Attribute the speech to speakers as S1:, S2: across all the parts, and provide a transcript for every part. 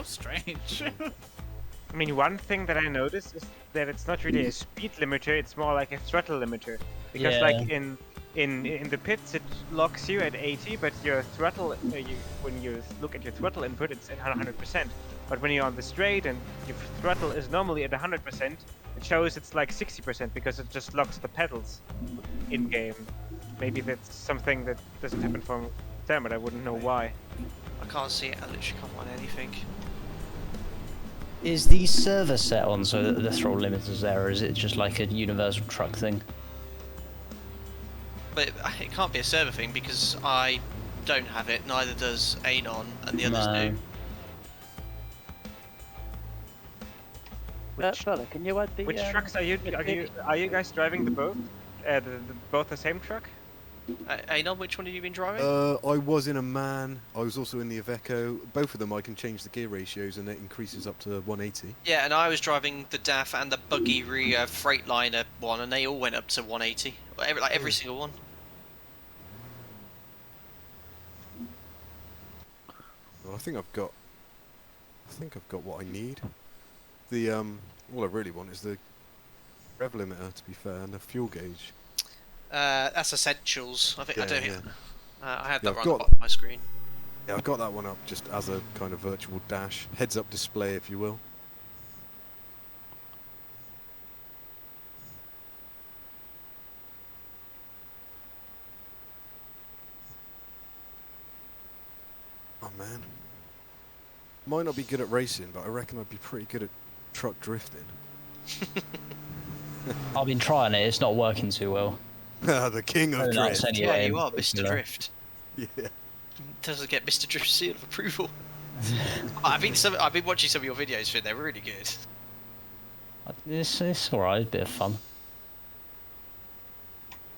S1: so strange.
S2: I mean, one thing that I noticed is that it's not really a speed limiter; it's more like a throttle limiter. Because like in the pits, it locks you at 80, but your throttle, when you look at your throttle input, it's at 100%. But when you're on the straight and your throttle is normally at 100%, it shows it's like 60% because it just locks the pedals in game. Maybe that's something that doesn't happen from them, but I wouldn't know why.
S3: I can't see it. I literally can't find anything.
S4: Is the server set on so that the throttle limiter's there, or is it just like a universal truck thing?
S3: But it can't be a server thing because I don't have it, neither does Anon, and the others do.
S5: Fella, can you add the...
S2: Which trucks are you guys driving the both? Both the same truck?
S3: Anon, which one have you been driving?
S6: I was in a Man. I was also in the Iveco. Both of them I can change the gear ratios and it increases up to 180.
S3: Yeah, and I was driving the DAF and the Buggy Freightliner one, and they all went up to 180. Every single one.
S6: Well, I think I've got what I need. The all I really want is the rev limiter, to be fair, and the fuel gauge.
S3: That's essentials. I think
S6: Yeah,
S3: I don't.
S6: yeah.
S3: I had that
S6: I've
S3: right
S6: got-
S3: on the bottom of my screen.
S6: Yeah, I've got that one up just as a kind of virtual dash, heads-up display, if you will. Oh man, might not be good at racing, but I reckon I'd be pretty good at truck drifting.
S4: I've been trying it, it's not working too well.
S6: The king of
S4: Oh,
S6: drift.
S4: that's any-
S3: Yeah,
S4: Yeah,
S3: you are
S4: in
S3: Mr.
S4: particular.
S3: Drift.
S6: Yeah.
S3: Doesn't get Mr. Drift seal of approval. I've been watching some of your videos, Finn. They're really good.
S4: It's alright, bit of fun.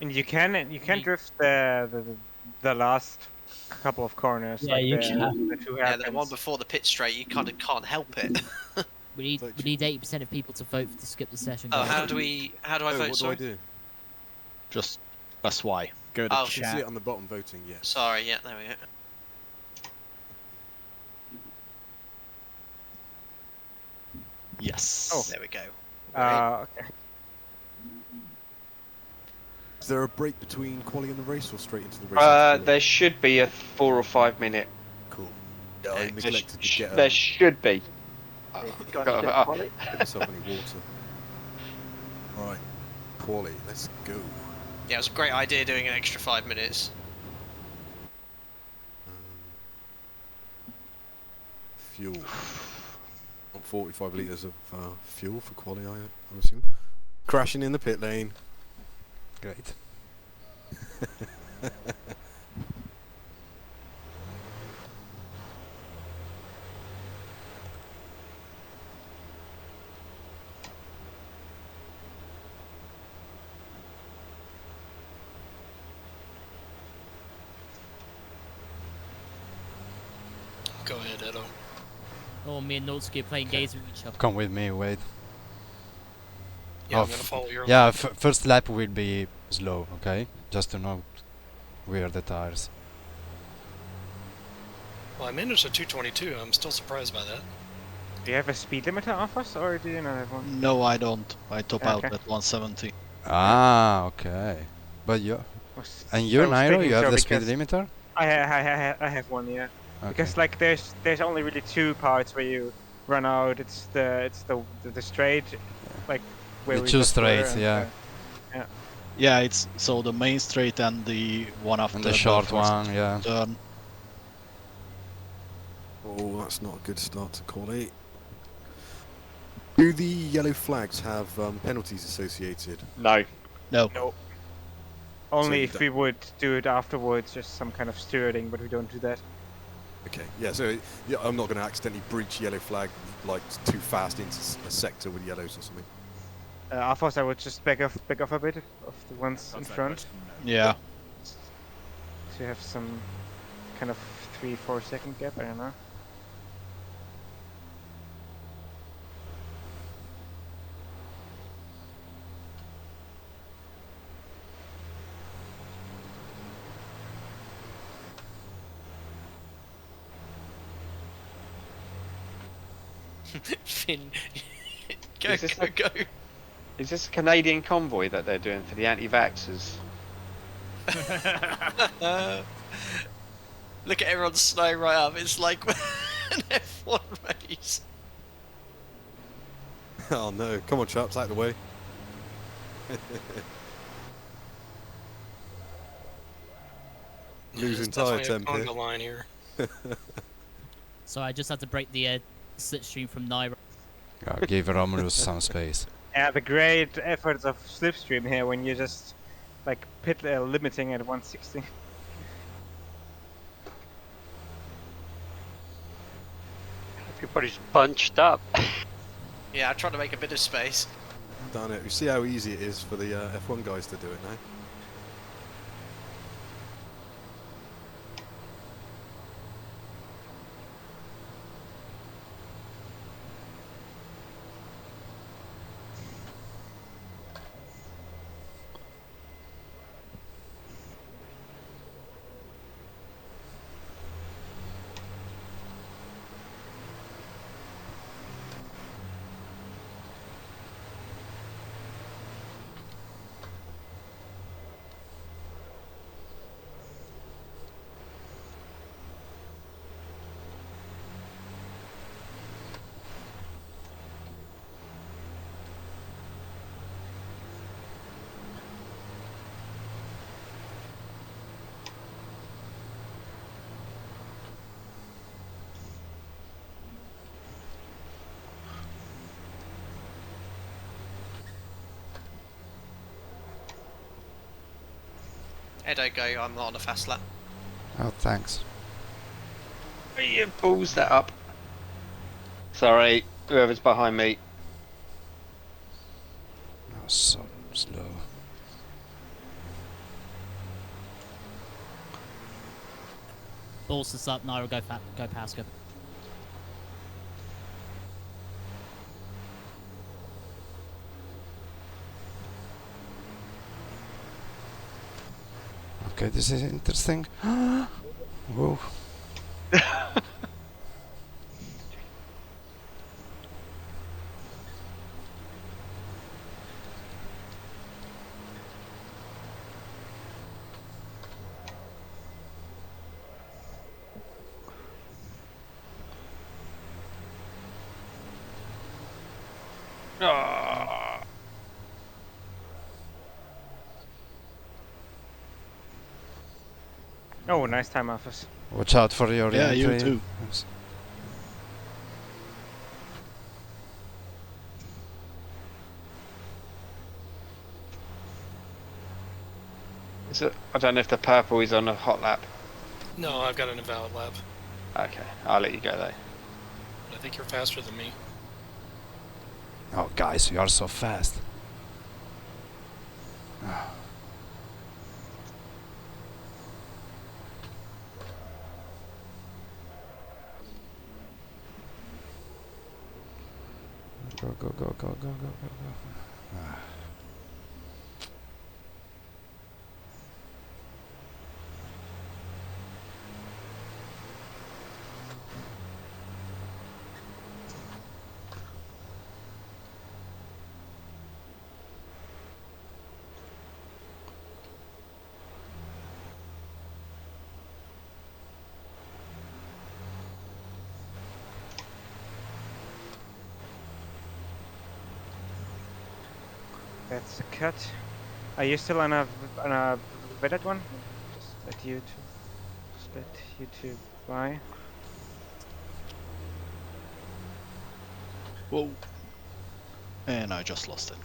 S2: And you can drift the last couple of corners.
S4: Yeah,
S2: like
S4: you
S2: the,
S4: can.
S2: The two
S3: Yeah, the
S2: hairpins.
S3: one before the pit straight, you kind of can't help it.
S1: We need 80% of people to vote to skip the session.
S3: Oh,
S1: guys.
S3: how do I vote?
S6: What do
S3: Sorry.
S6: I do?
S7: Just press Y. Go to
S3: Oh.
S6: You can see
S7: chat.
S6: it on the bottom voting, yes.
S3: Sorry, yeah, there we go.
S7: Yes.
S2: Oh.
S3: There we go.
S2: Okay.
S6: Is there a break between quali and the race or straight into the race?
S5: there should be a 4 or 5 minute.
S6: Cool. Yeah, I neglected to get
S5: There should be.
S6: get myself any water. Right, quali, let's go.
S3: Yeah, it was a great idea doing an extra 5 minutes.
S6: Fuel. 45 litres of fuel for quali, I assume. Crashing in the pit lane.
S8: Great.
S9: Go ahead, Edo.
S1: Oh, me and Notsuki are playing games with each other.
S8: Come with me, Wade.
S9: Yeah, I'm
S8: Oh,
S9: gonna follow your
S8: Yeah,
S9: lead.
S8: first lap will be slow, okay? Just to know where the tires.
S9: Well, I managed a 222. I'm still surprised by that.
S2: Do you have a speed limiter off us, or do you not have one?
S7: No, I don't. I top out
S2: Okay.
S7: at 170.
S8: Ah, okay. But you and you,
S2: I was
S8: Nairo,
S2: thinking
S8: you have
S2: so
S8: the speed
S2: because
S8: limiter?
S2: I have one, yeah.
S8: Okay.
S2: Because like there's only really two parts where you run out. It's the straight, like where
S8: The
S2: we
S8: two
S2: just were,
S8: straights,
S2: and,
S8: yeah.
S7: Yeah, it's so the main straight and the one after
S8: And the short
S7: first
S8: one, yeah.
S7: turn.
S6: Oh, that's not a good start to quali. Do the yellow flags have penalties associated?
S5: No.
S7: No.
S2: No. Only
S6: So
S2: if we would do it afterwards, just some kind of stewarding, but we don't do that.
S6: Okay, yeah, so yeah, I'm not going to accidentally breach yellow flag like too fast into a sector with yellows or something.
S2: Alphos, I would just back off a bit of the ones in front.
S7: Yeah.
S2: So you have some kind of 3-4 second gap, I don't know.
S3: Finn, go,
S5: Is this
S3: go, go.
S5: Is this a Canadian convoy that they're doing for the anti-vaxxers?
S3: Look at everyone slowing right up. It's like an F1 race.
S6: Oh no, come on chaps, out of the way. Losing tyre
S9: Definitely a
S6: temp here.
S9: conga line here.
S1: So I just had to break the slipstream from Nairo.
S8: Give Romulus some space.
S2: Yeah, the great efforts of slipstream here when you're just like pit limiting at 160.
S5: Everybody's bunched up.
S3: Yeah, I tried to make a bit of space.
S6: Darn it, you see how easy it is for the F1 guys to do it now?
S3: Edo, go. I'm not on a fast lap.
S8: Oh, thanks.
S5: You balls that up. Sorry, whoever's behind me.
S8: Oh, so slow.
S1: Balls us up, Nairo, go past, go.
S8: Okay, this is interesting. Whoa.
S5: Ah.
S2: Oh, nice time, Alphas.
S8: Watch out for your
S7: Yeah, you
S8: entry.
S7: too.
S8: Yes.
S5: I don't know if the purple is on a hot lap.
S9: No, I've got an invalid lap.
S5: Okay, I'll let you go though.
S9: I think you're faster than me.
S8: Oh, guys, you are so fast. Go, go, go, go, go, go, go, go.
S2: That's a cut. Are you still on a Reddit one? Just let you two by.
S7: Whoa. And I just lost it.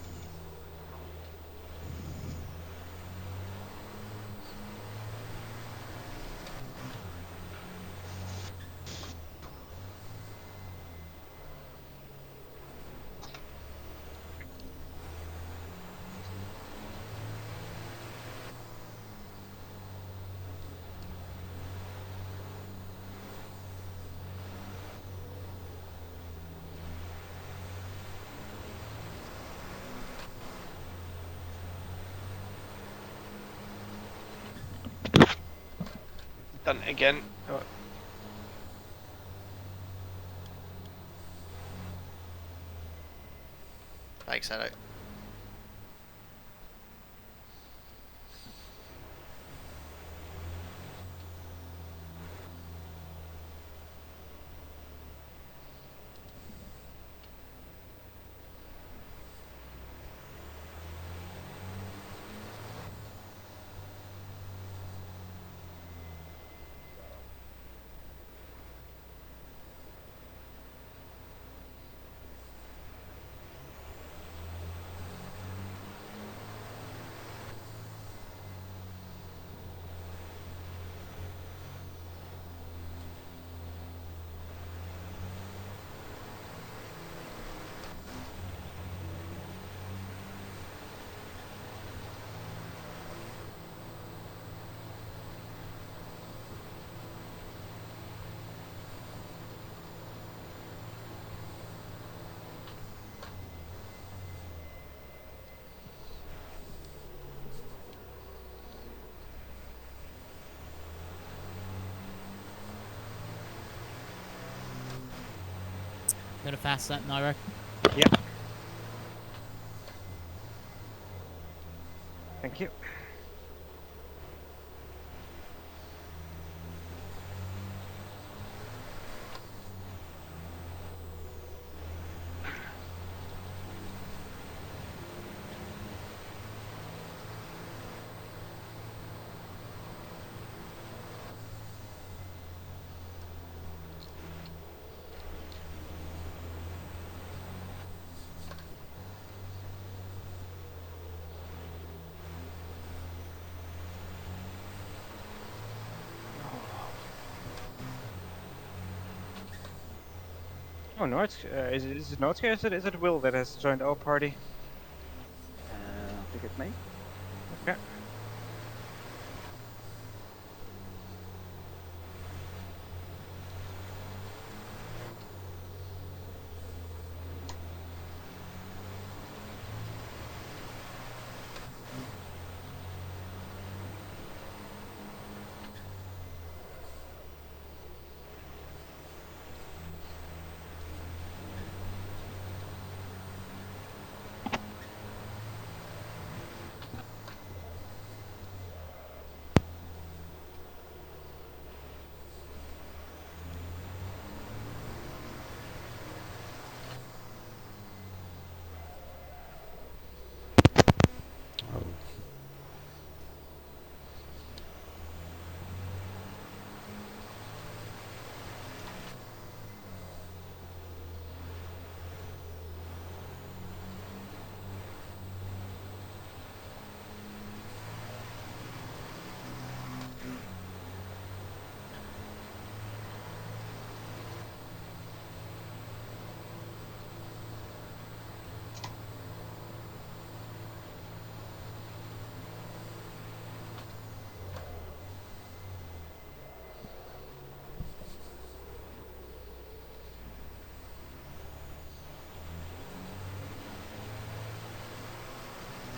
S5: Done it again. Oh.
S3: Thanks, Hello.
S1: Got a fast lap, Nairo.
S2: Yep. Thank you. Oh, is it Nordsky or is it Will that has joined our party?
S10: I think it's me.
S2: Okay.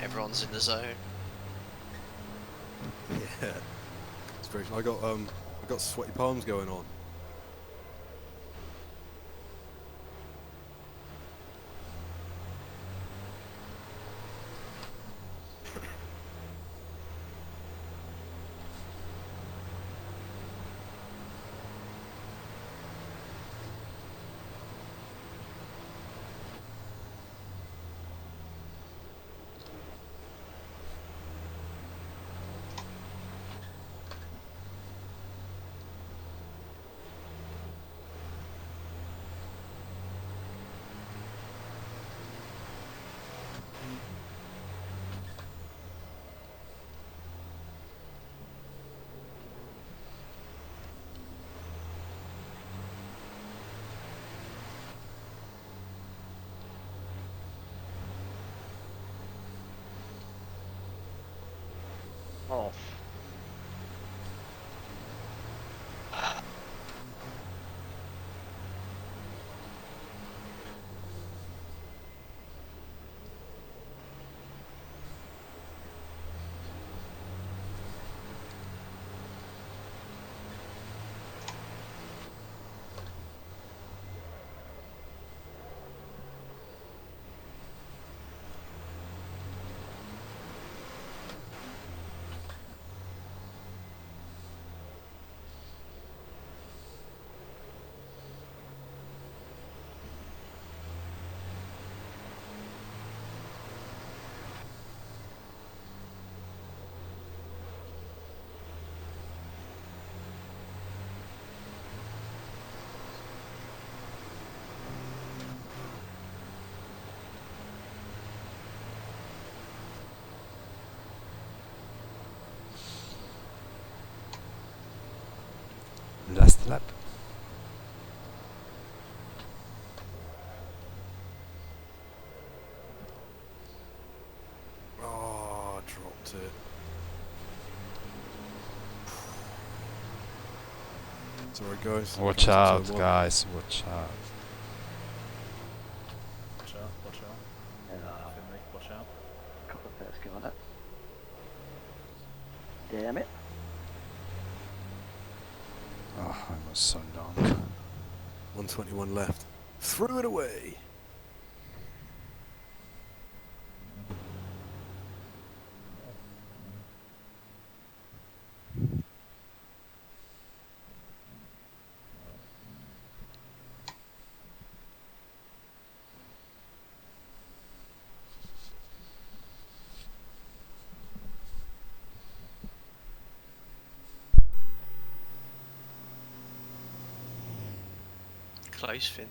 S3: Everyone's in the zone.
S6: Yeah. Inspiration. I got sweaty palms going on.
S5: Off.
S8: last lap.
S6: Oh, dropped it. Sorry, guys.
S8: Watch
S6: Comes
S8: out,
S6: into one.
S8: guys. Watch out.
S10: Watch out, watch out. Finley, watch out. Couple of pairs go on it. Damn it.
S8: Oh, I was so long.
S6: 121 left. Threw it away.
S3: Close, Finn.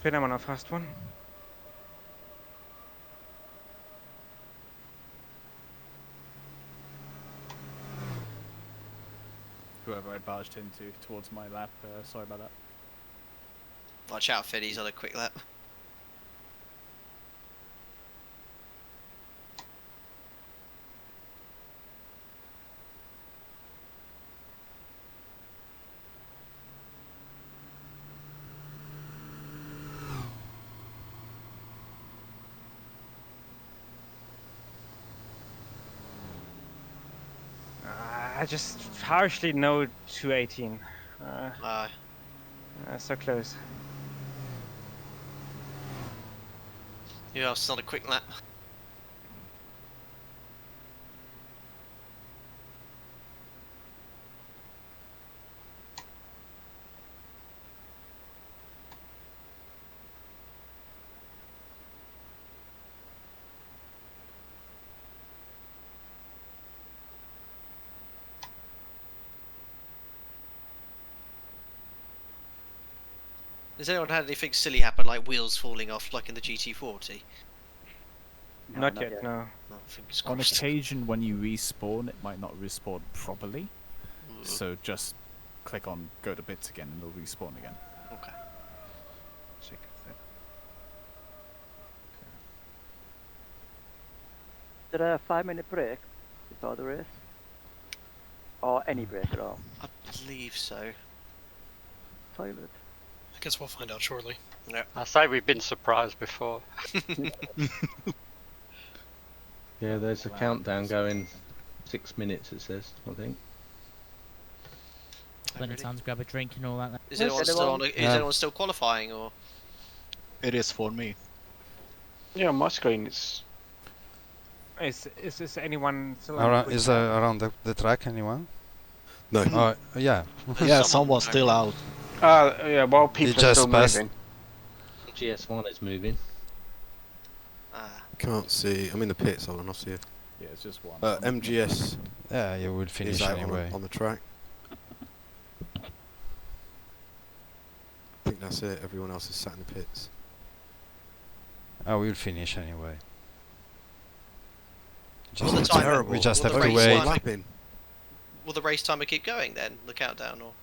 S2: Finn, I'm on a fast one.
S10: Whoever I barged into towards my lap, sorry about that.
S3: Watch out, Finn, he's on a quick lap.
S2: I just harshly no 218.
S3: Aye.
S2: So close.
S3: Who else is on a quick lap? Has anyone had anything silly happen, like wheels falling off, like in the GT40?
S10: No,
S2: Not yet, no.
S3: Oh, fingers
S10: On
S3: crossed.
S10: occasion, when you respawn, it might not respawn properly.
S3: Ooh.
S10: So just click on go to bits again and it'll respawn again.
S3: Okay.
S2: Check that.
S11: Is there a 5-minute break before the race? Or any break at all?
S3: I believe so.
S11: Toilet.
S9: I guess we'll find out shortly.
S3: Yep.
S5: I say we've been surprised before.
S12: Yeah, there's a countdown going. 6 minutes, it says, I think.
S1: Plenty of time to grab a drink and all that.
S3: Is anyone still on? Is anyone still qualifying or?
S7: It is for me.
S5: Yeah, on my screen it's...
S2: Is this anyone still
S8: Is around the track anyone?
S6: No.
S8: Oh, yeah.
S7: Yeah, someone's still out.
S5: yeah, well, people are
S8: just
S5: still
S8: passed.
S5: moving.
S12: GS1 is moving.
S3: Ah.
S6: Can't see. I'm in the pits. Hold on, I'll see you.
S10: Yeah, it's just one.
S6: MGS
S8: Yeah, you will finish
S6: is out
S8: anyway.
S6: on the track. I think that's it. Everyone else is sat in the pits.
S8: Oh, we'll finish anyway.
S3: Well, the
S8: Just
S3: time-
S6: Terrible.
S8: we just
S3: well,
S8: have
S3: the
S8: to
S3: race
S8: wait.
S3: one-
S6: Lapping.
S3: Will the race timer keep going then? The countdown or?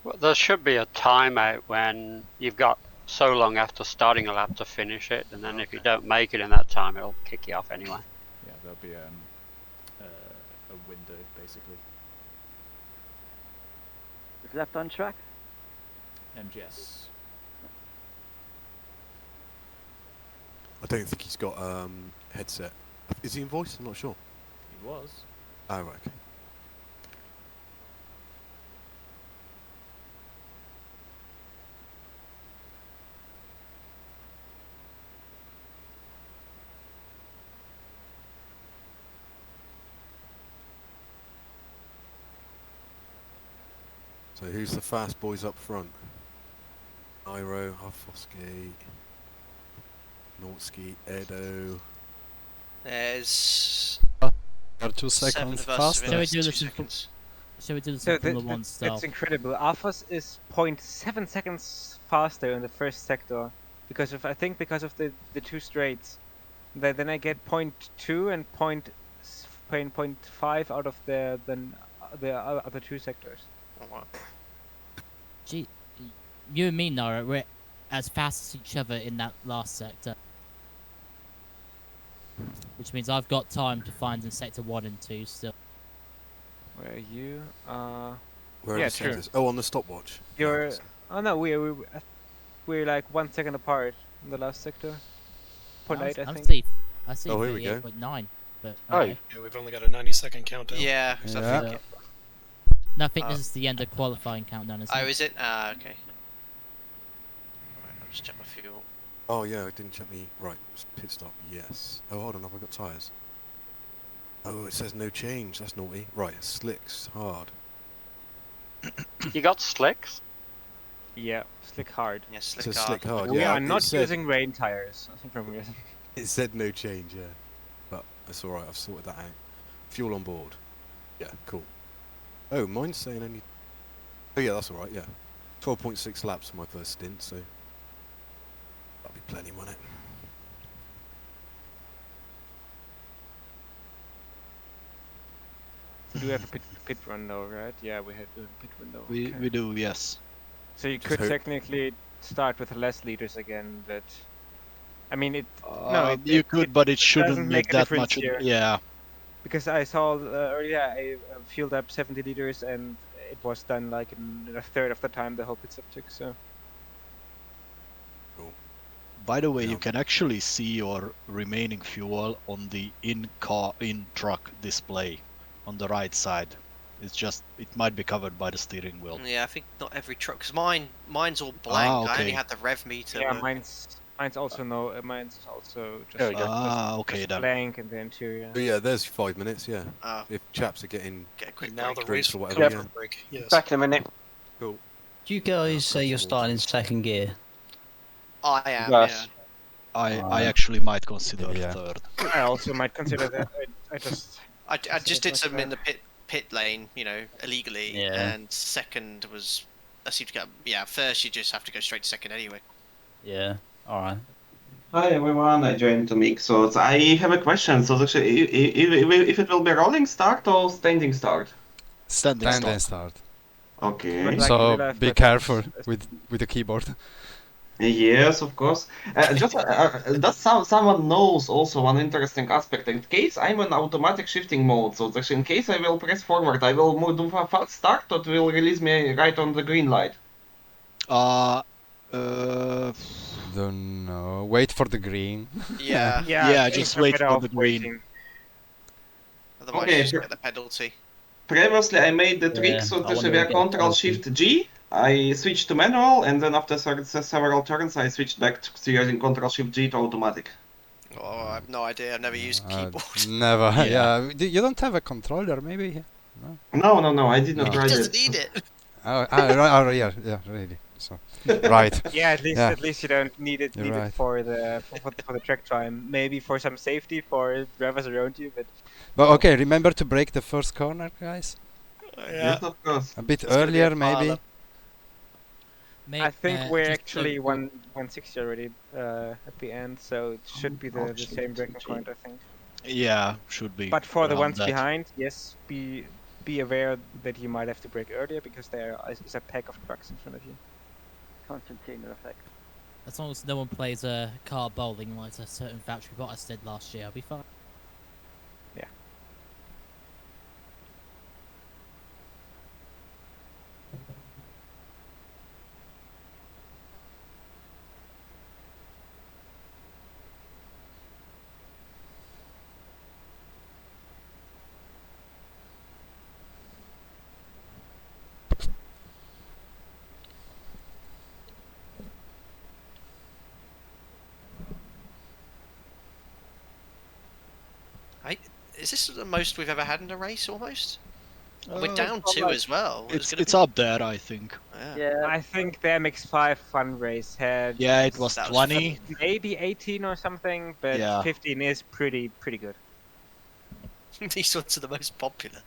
S5: Well, there should be a timeout when you've got
S13: so long after starting a lap to finish it, and then if you don't make it in that time, it'll kick you off anyway.
S10: Yeah, there'll be a window basically.
S11: Is left on track?
S10: MGS.
S6: I don't think he's got headset. Is he in voice? I'm not sure.
S10: He was.
S6: Oh, right, okay. So who's the fast boys up front? Iro, Hoffoski, Nortsky, Edo.
S3: There's
S8: Are 2
S3: 7
S8: seconds
S3: of us
S8: faster.
S1: Shall we
S3: within
S1: do
S3: 2
S1: this in
S3: seconds.
S1: Shall we do this
S2: So
S1: in Formula 1 style?
S2: it's incredible. Alphas is 0.7 seconds faster in the first sector because of because of the two straights. Then I get 0.2 and 0.5 out of the other two sectors.
S3: Oh, wow.
S1: Gee, you and me, Nara, we're as fast as each other in that last sector. Which means I've got time to find in sector 1 and 2 still.
S2: Where are you?
S6: Where are
S2: yeah,
S6: the
S2: true.
S6: sectors? Oh, on the stopwatch.
S2: You're. Oh no, we're like 1 second apart in the last sector. 0.8, I think.
S1: I see
S6: Oh, here we go.
S1: 38.9, but
S5: Oh.
S1: okay.
S9: Yeah, we've only got a 90-second countdown.
S3: Yeah, so I
S8: Yeah.
S3: think
S1: No, I think this is the end of qualifying countdown, isn't
S3: Oh,
S1: it?
S3: is it? Ah, okay. Alright, I'll just check my fuel.
S6: Oh yeah, I didn't check me. Right, pit stop. Yes. Oh, hold on, have I got tyres? Oh, it says no change. That's naughty. Right, slicks hard.
S13: You got slicks?
S2: Yeah, slick hard.
S3: Yeah,
S6: It
S3: slick
S6: says
S3: hard.
S6: slick hard.
S2: We
S6: Yeah,
S2: are
S6: it
S2: not
S6: said-
S2: using rain tires. I think for some reason.
S6: It said no change. Yeah, but that's all right. I've sorted that out. Fuel on board. Yeah, cool. Oh, mine's saying only. Oh yeah, that's all right. Yeah, 12.6 laps for my first stint, so that'll be plenty, won't it?
S2: We do have a pit run though, right? Yeah, we have a pit run though.
S7: We
S2: okay.
S7: do, yes.
S2: So you
S6: Just
S2: could
S6: hope-
S2: technically start with less liters again, but I mean it.
S7: You could, but it shouldn't
S2: doesn't
S7: make
S2: make a
S7: that
S2: difference
S7: much.
S2: here.
S7: Yeah.
S2: Because I saw earlier I filled up 70 liters and it was done like in a third of the time the whole pit stop took. So
S7: By the way,
S6: Yeah.
S7: you can actually see your remaining fuel on the in-truck display on the right side. It's just, it might be covered by the steering wheel.
S3: Yeah, I think not every truck, because mine's all blank. I only
S7: okay.
S3: had the rev meter.
S2: yeah,
S3: working.
S2: mine's also mine's also just,
S5: There we go.
S7: Okay
S2: just
S7: then.
S2: blank in the interior.
S6: Oh yeah, there's 5 minutes. Yeah,
S3: Ah,
S6: if chaps are getting
S3: get a quick
S9: Now
S3: break.
S9: the race
S6: drinks or
S9: will
S6: whatever.
S9: come
S6: Yeah,
S9: for a break. Yes.
S5: Back in a minute.
S6: cool.
S4: Do you guys say you're starting in second gear?
S3: I am,
S5: Yes.
S7: I actually might consider
S8: Yeah.
S7: third.
S2: I also might consider that. I just
S3: yeah. I just did
S2: like
S3: some in
S2: that.
S3: the pit lane, illegally,
S4: Yeah.
S3: and second was, I seem to get, first you just have to go straight to second anyway.
S4: Yeah. All right.
S14: Hi everyone, I joined to mix. So I have a question. So actually, if it will be rolling start or standing start?
S7: Standing
S8: Standing
S7: start.
S8: start.
S14: Okay.
S2: But like in
S8: So
S2: real life,
S8: be
S2: but
S8: careful
S2: it's-
S8: with the keyboard.
S14: Yes, of course. Does someone knows also one interesting aspect? In case I'm in automatic shifting mode, so actually in case I will press forward, I will do a fast start, or it will release me right on the green light.
S8: Don't know. Wait for the green.
S3: Yeah,
S7: Yeah,
S2: I think
S7: just
S2: I'm
S7: wait
S2: better
S7: for
S2: off
S7: the green.
S2: waiting.
S3: otherwise
S14: Okay,
S3: you just
S14: sure.
S3: get the penalty.
S14: Previously, I made the trick,
S4: Yeah,
S14: so
S4: I
S14: to
S4: wonder
S14: via
S4: if we get a
S14: Control
S4: penalty.
S14: Shift G, I switched to manual, and then after several turns, I switched back to using Control Shift G to automatic.
S3: Oh, I have no idea. I've never used keyboard.
S8: Never.
S7: Yeah.
S8: Yeah. You don't have a controller, maybe?
S14: No, I did not
S8: No.
S14: try
S3: Doesn't
S14: that.
S3: need it.
S8: Yeah, really. So, right.
S2: Yeah, at
S8: Yeah.
S2: least you don't need it
S8: You're right.
S2: for the track time. Maybe for some safety for drivers around you, but
S8: But okay, remember to break the first corner, guys.
S14: Yes, of course.
S8: A bit
S3: It's gonna be a
S8: earlier, maybe.
S3: pile-up.
S2: I think we're
S1: just
S2: actually
S1: look-
S2: 160 already at the end, so it should be the same breaking point, I think.
S7: Yeah, should be.
S2: But for the
S7: around
S2: ones
S7: that.
S2: behind, yes, be aware that you might have to brake earlier because there is a pack of trucks in front of you.
S11: Constantine effect.
S1: As long as no one plays a car bowling like a certain factory bot did last year, I'll be fine.
S2: Yeah.
S3: Is this the most we've ever had in a race, almost? We're down
S2: well,
S3: 2
S2: like,
S3: as well.
S7: It's up there, I think.
S2: Yeah. I think the MX-5 Fun Race had.
S7: Yeah, it was
S3: That
S7: 20.
S2: Maybe 18 or something, but
S7: Yeah.
S2: 15 is pretty good.
S3: These ones are the most popular.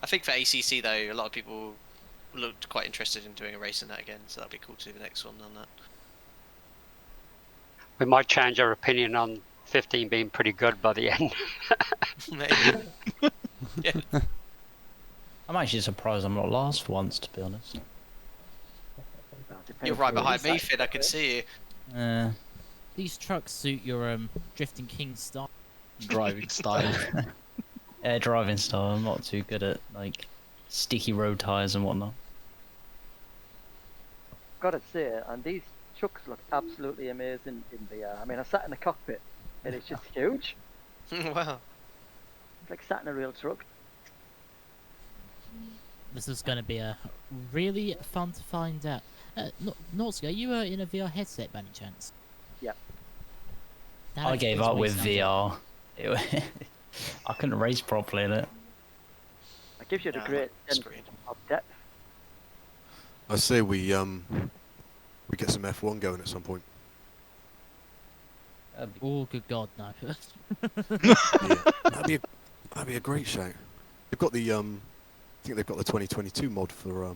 S3: I think for ACC though, a lot of people looked quite interested in doing a race in that again, so that'd be cool to do the next one on that.
S13: We might change our opinion on 15 being pretty good by the end.
S3: Maybe. Yeah.
S4: I'm actually surprised I'm not last for once, to be honest.
S3: You're right behind me, Finn. I can see you.
S1: These trucks suit your drifting king style.
S7: Driving style.
S4: Yeah, driving style. I'm not too good at like sticky road tires and whatnot.
S11: Gotta say, and these trucks look absolutely amazing in VR. I mean, I sat in the cockpit, and it's just huge.
S3: Wow.
S11: It's like sat in a real truck.
S1: This is going to be a really fun to find out. Norski, are you in a VR headset by any chance?
S11: Yeah.
S4: I gave up with VR. I couldn't race properly in it.
S11: It gives you the great sense of depth.
S6: I say we get some F1 going at some point.
S1: Oh, good God, no.
S6: Yeah, that'd be a great show. They've got the I think they've got the 2022 mod for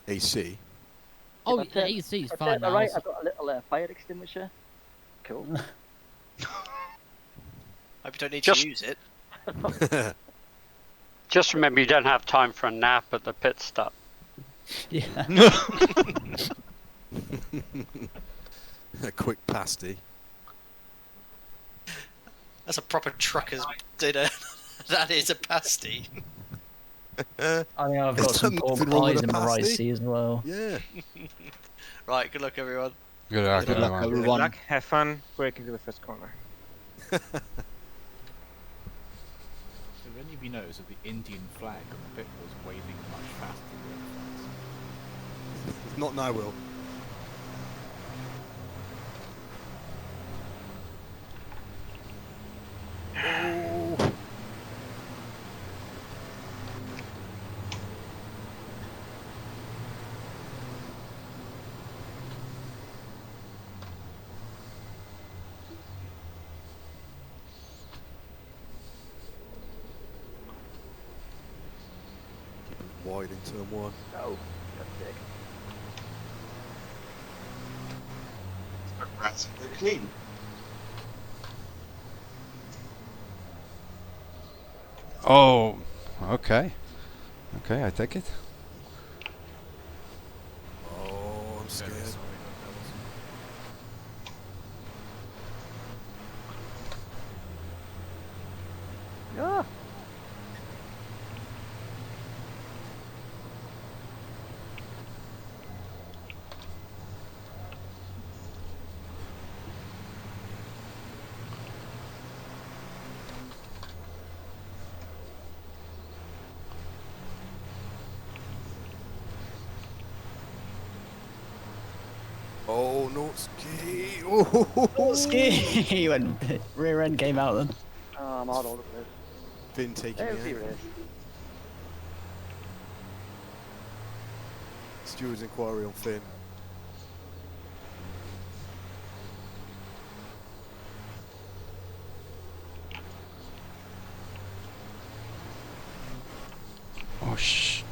S6: AC.
S1: Oh,
S11: If I
S1: the
S11: turn-
S1: AC is
S11: if I
S1: fine
S11: turn
S1: now.
S11: right, I've got a little fire extinguisher. Cool.
S3: Hope you don't need
S13: Just-
S3: to use it.
S13: Just remember, you don't have time for a nap at the pit stop.
S4: Yeah.
S6: A quick pasty.
S3: That's a proper trucker's dinner. That is a pasty.
S4: I think I've got some pork
S6: Nothing wrong with
S4: pies
S6: a
S4: in my
S6: pasty.
S4: ricey as well.
S6: Yeah.
S3: Right, good luck everyone.
S8: Good luck,
S7: Good luck,
S8: everyone.
S2: Good
S7: everyone.
S2: luck, have fun, break into the first corner.
S10: Have any of you noticed that the Indian flag on the pit was waving much faster than the other flags?
S6: Not now, Will. Oh. Wide in turn 1.
S11: Oh, that's sick.
S14: That's clean.
S8: Oh, okay. Okay, I take it.
S6: Oh, I'm scared.
S11: Ah.
S6: Oh, not ski. Oh,
S4: Ski! He went rear end came out then.
S11: Oh, I'm all over this.
S6: Finn taking
S11: There's
S6: me
S11: the
S6: out.
S11: race.
S6: Steward's inquiry on Finn.
S8: Oh, shh.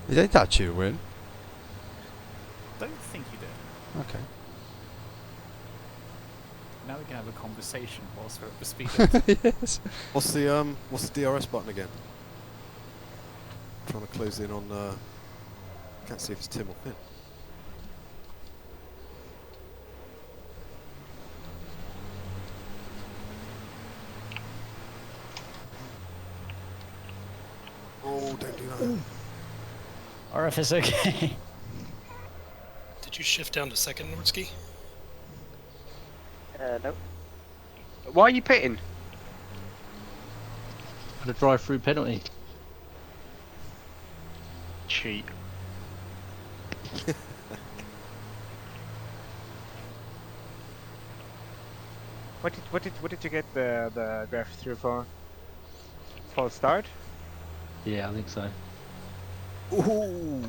S8: Did I touch you, Will?
S10: Don't think you did.
S8: Okay.
S10: Now we can have a conversation whilst we're at the speed.
S8: Yes.
S6: What's the DRS button again? Trying to close in on. Can't see if it's Tim or Finn. Oh, don't do that.
S4: Or if it's okay.
S9: Did you shift down to second, Nordsky?
S11: No.
S5: Why are you pitting?
S12: For the drive-through penalty.
S5: Cheat.
S2: What did you get the drive through for? False start?
S12: Yeah, I think so.
S6: Ooh.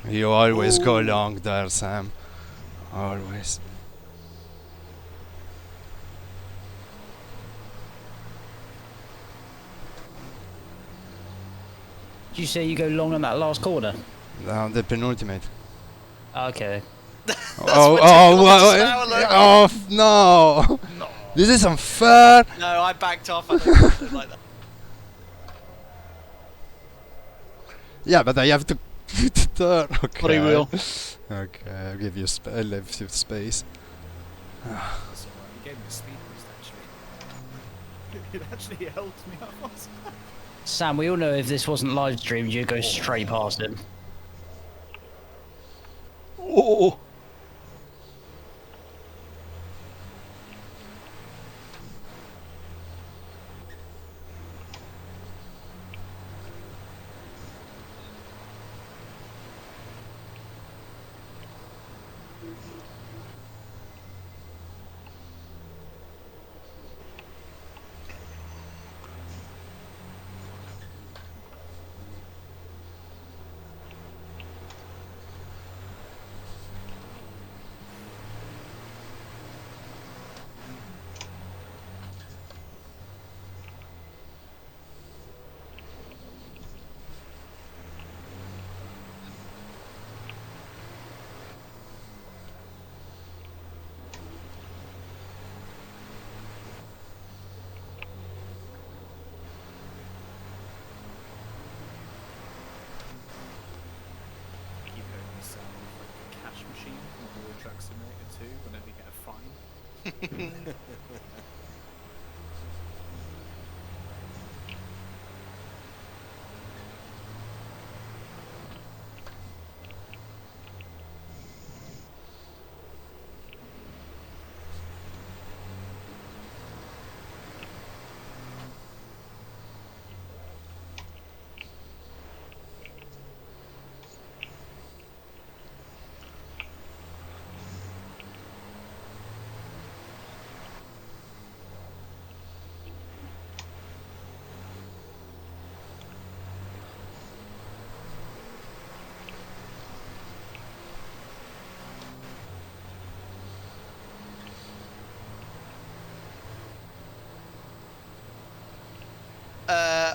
S8: You always go long there, Sam. Always.
S4: Did you say you go long on that last corner?
S8: No, the penultimate.
S4: Okay.
S8: No! This is unfair!
S3: No, I backed off. I don't like that.
S8: Yeah, but I have to turn. Okay.
S12: Sorry, Will.
S8: Okay, I'll give you I'll leave you space.
S10: That's alright, you gave me a speed boost actually. It actually helped me out.
S4: Sam, we all know if this wasn't live streamed, you'd go straight past him.
S12: Oh!
S10: Cash machine from Euro Truck Simulator 2 whenever you get a fine.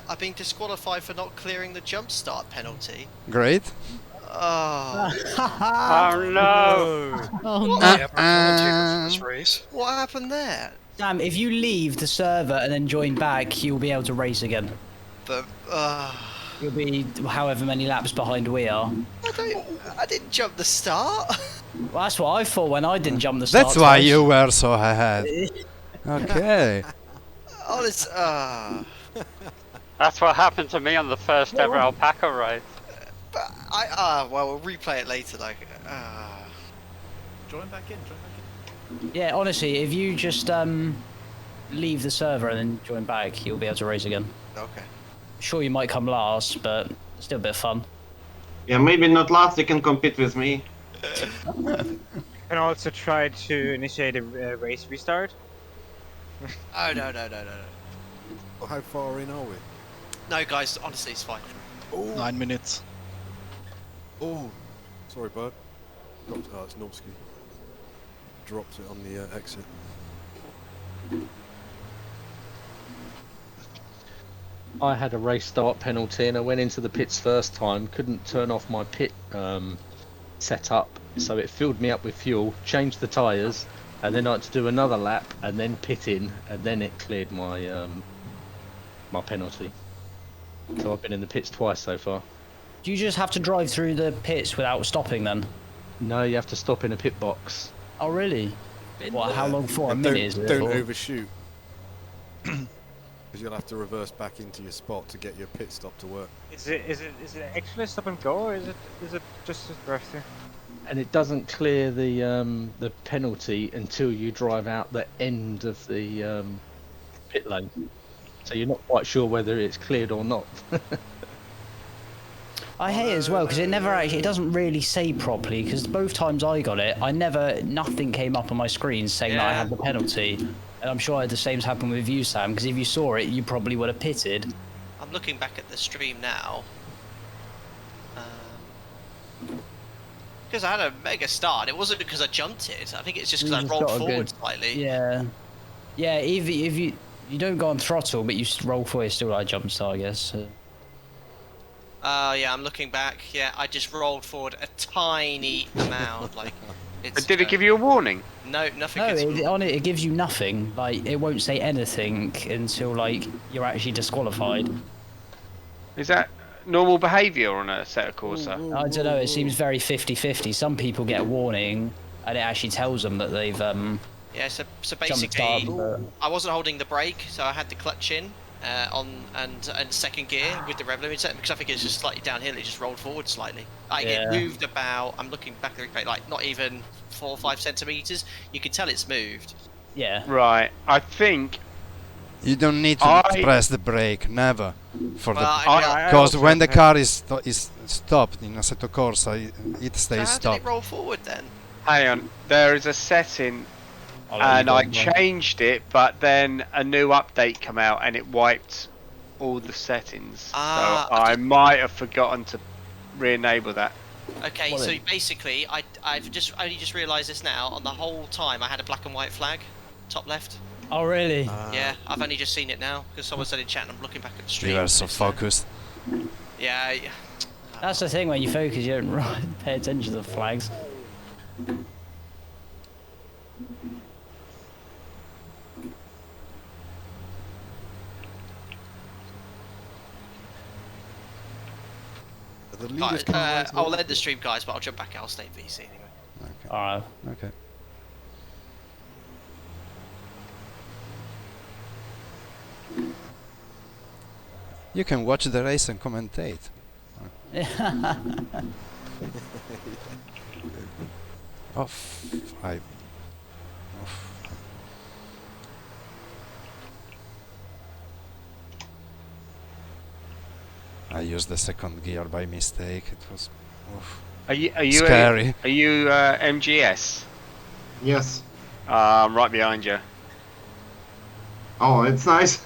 S3: I've been disqualified for not clearing the jump start penalty.
S8: Great.
S13: Oh no!
S1: Oh
S9: Yeah, we're commentators for this race.
S3: What happened there?
S4: Sam, if you leave the server and then join back, you'll be able to race again.
S3: But
S4: You'll be however many laps behind we are.
S3: I didn't jump the start.
S4: Well, that's what I thought when I didn't jump the start.
S8: That's why you were so ahead. Okay.
S3: Honest.
S13: That's what happened to me on the first ever Alpaca race.
S3: But well, we'll replay it later. Like,
S10: Join back in.
S4: Yeah, honestly, if you just leave the server and then join back, you'll be able to race again.
S3: Okay.
S4: Sure, you might come last, but still a bit of fun.
S14: Yeah, maybe not last. You can compete with me.
S2: You can also try to initiate a race restart.
S3: Oh no.
S6: Well, how far in are we?
S3: No, guys. Honestly, it's fine.
S7: 9 minutes.
S6: Oh, sorry, bud. Oh, it's Norski. Dropped it on the exit.
S12: I had a race start penalty and I went into the pits first time, couldn't turn off my pit setup, so it filled me up with fuel, changed the tyres, and then I had to do another lap and then pit in, and then it cleared my my penalty. So I've been in the pits twice so far.
S4: Do you just have to drive through the pits without stopping then?
S12: No, you have to stop in a pit box.
S4: Oh really? What? How long for? A
S6: And
S4: minute is it?
S6: Don't
S4: or-
S6: overshoot. Because you'll have to reverse back into your spot to get your pit stop to work.
S2: Is it actually stop and go, or is it just a drive through?
S12: And it doesn't clear the penalty until you drive out the end of the pit lane. So you're not quite sure whether it's cleared or not.
S4: I hate it as well because it never actually, it doesn't really say properly, because both times I got it, nothing came up on my screen saying that I had the penalty. And I'm sure the same's happened with you, Sam, because if you saw it, you probably would have pitted.
S3: I'm looking back at the stream now. Because I had a mega start. It wasn't because I jumped it. I think it's just because I rolled forward slightly.
S4: Yeah. Yeah, if you don't go on throttle, but you roll forward, it's still like a jump start, I guess.
S3: Yeah, I'm looking back. Yeah, I just rolled forward a tiny amount. Like, it's.
S5: But did it give you a warning?
S3: No, nothing.
S4: No, it gives you nothing. Like, it won't say anything until like you're actually disqualified.
S5: Is that normal behaviour on a set of Corsa?
S4: I don't know. It seems very 50-50. Some people get a warning, and it actually tells them that they've
S3: Yeah, so
S4: jumped
S3: basically,
S4: start,
S3: I wasn't holding the brake, so I had the clutch in and second gear with the rev limiter, because I think it's just slightly downhill. It just rolled forward slightly. Like, it moved about. I'm looking back at the replay, like not even 4 or 5 centimeters. You can tell it's moved.
S4: Yeah.
S5: Right. I think
S8: You don't need to press the brake, never. For
S3: Well,
S8: because when the car is stopped in Assetto Corsa, it stays
S3: So how
S8: stopped.
S3: did it roll forward then?
S5: Hang on, there is a setting, and I changed it, but then a new update came out and it wiped all the settings. So I might have forgotten to re-enable that.
S3: Okay, so basically, I've only just realised this now. On the whole time, I had a black and white flag, top left.
S4: Oh really?
S3: Yeah, I've only just seen it now because someone said in chat, and I'm looking back at the stream.
S8: You are so focused.
S3: Yeah.
S4: That's the thing, when you focus, you don't pay attention to the flags.
S3: I'll end the stream, guys, but I'll jump back out. I'll stay in VC anyway.
S8: Okay.
S4: Alright.
S8: Okay. You can watch the race and commentate. Oh, 5. I used the second gear by mistake. It was
S5: Are you
S8: scary.
S5: Are you MGS?
S14: Yes.
S5: I'm right behind you.
S14: Oh, it's nice.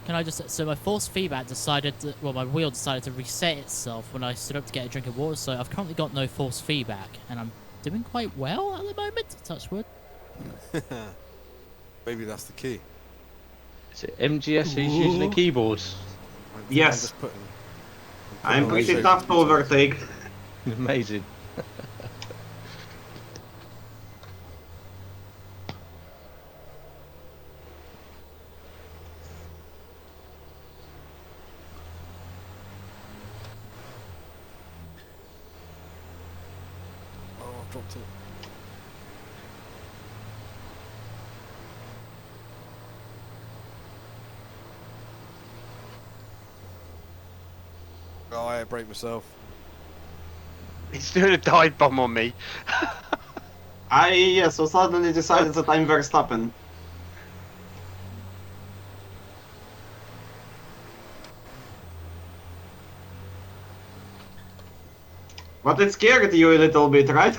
S1: Can I just... So my force feedback decided... well, my wheel decided to reset itself when I stood up to get a drink of water, so I've currently got no force feedback, and I'm doing quite well at the moment, touch wood.
S6: Maybe that's the key.
S12: Is it MGS who's using a keyboard?
S14: Yes.
S6: I'm
S14: I'm pretty tough to overtake.
S12: Amazing.
S6: Oh, I've dropped it. Oh, I break myself.
S5: He's doing a dive bomb on me.
S14: So suddenly decided that I'm Verstappen. But it scared you a little bit, right?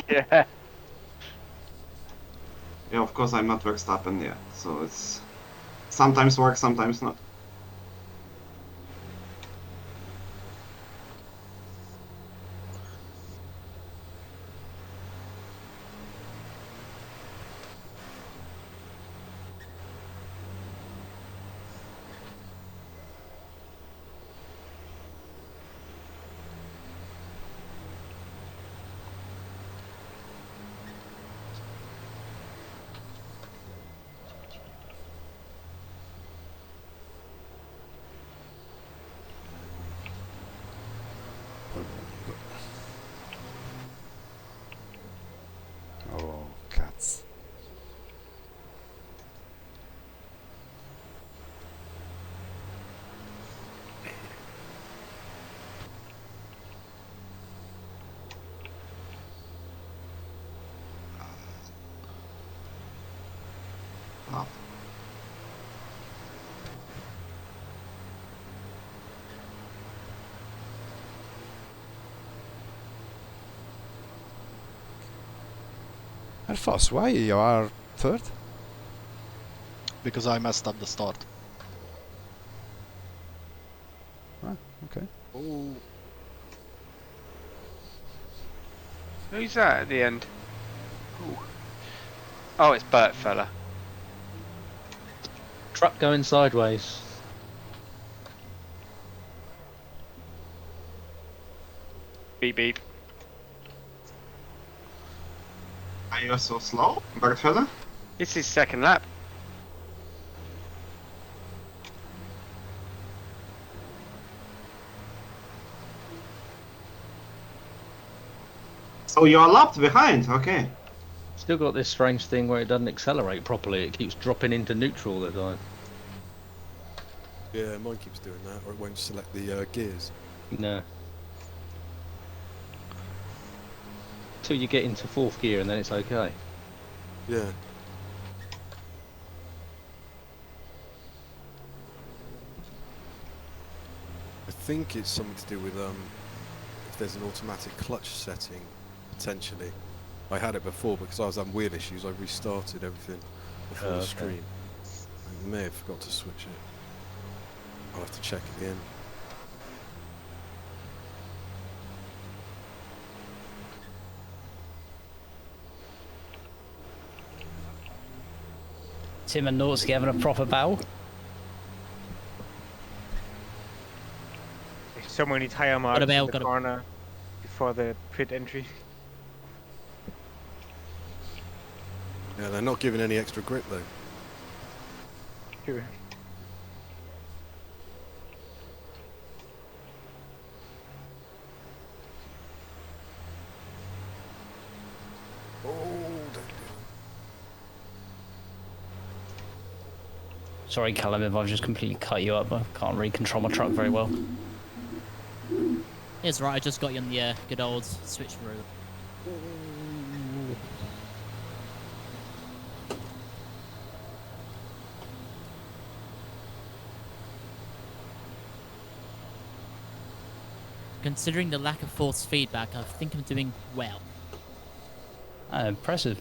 S5: Yeah.
S14: Yeah, of course I'm not Verstappen, yeah. So it's sometimes works, sometimes not.
S8: Oh, cats. Alphas, why you are third?
S7: Because I messed up the start.
S8: Ah, okay.
S6: Oh.
S5: Who's that at the end? Ooh. Oh, it's Bert fella.
S12: Truck going sideways.
S5: Beep beep.
S14: Are you so slow, Bertfella?
S5: It's his second lap.
S14: So you are lapped behind, okay.
S12: Still got this strange thing where it doesn't accelerate properly. It keeps dropping into neutral all the time.
S6: Yeah, mine keeps doing that, or it won't select the gears.
S12: No. Till you get into fourth gear and then it's okay.
S6: Yeah. I think it's something to do with if there's an automatic clutch setting, potentially. I had it before because I was having wheel issues. I restarted everything before the stream. I may have forgot to switch it. I'll have to check again.
S4: Tim and Nortsky having a proper battle.
S2: There's so many tire marks in the corner before the pit entry.
S6: Yeah, they're not giving any extra grip though.
S2: Sure.
S4: Sorry, Callum, if I've just completely cut you up. I can't really control my truck very well.
S1: It's right, I just got you on the good old switch through. Considering the lack of force feedback, I think I'm doing well.
S4: Impressive.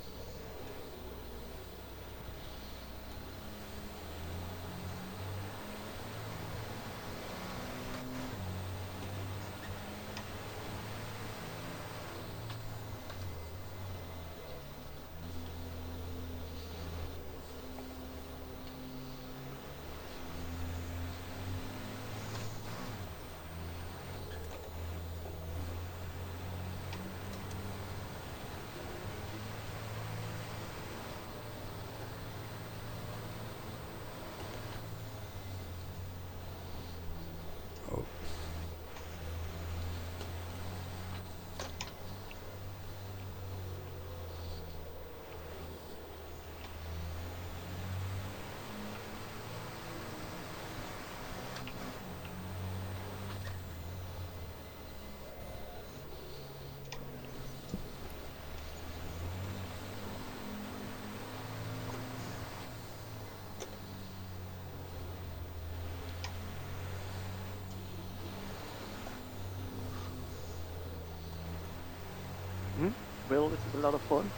S11: Will, this is a lot of fun.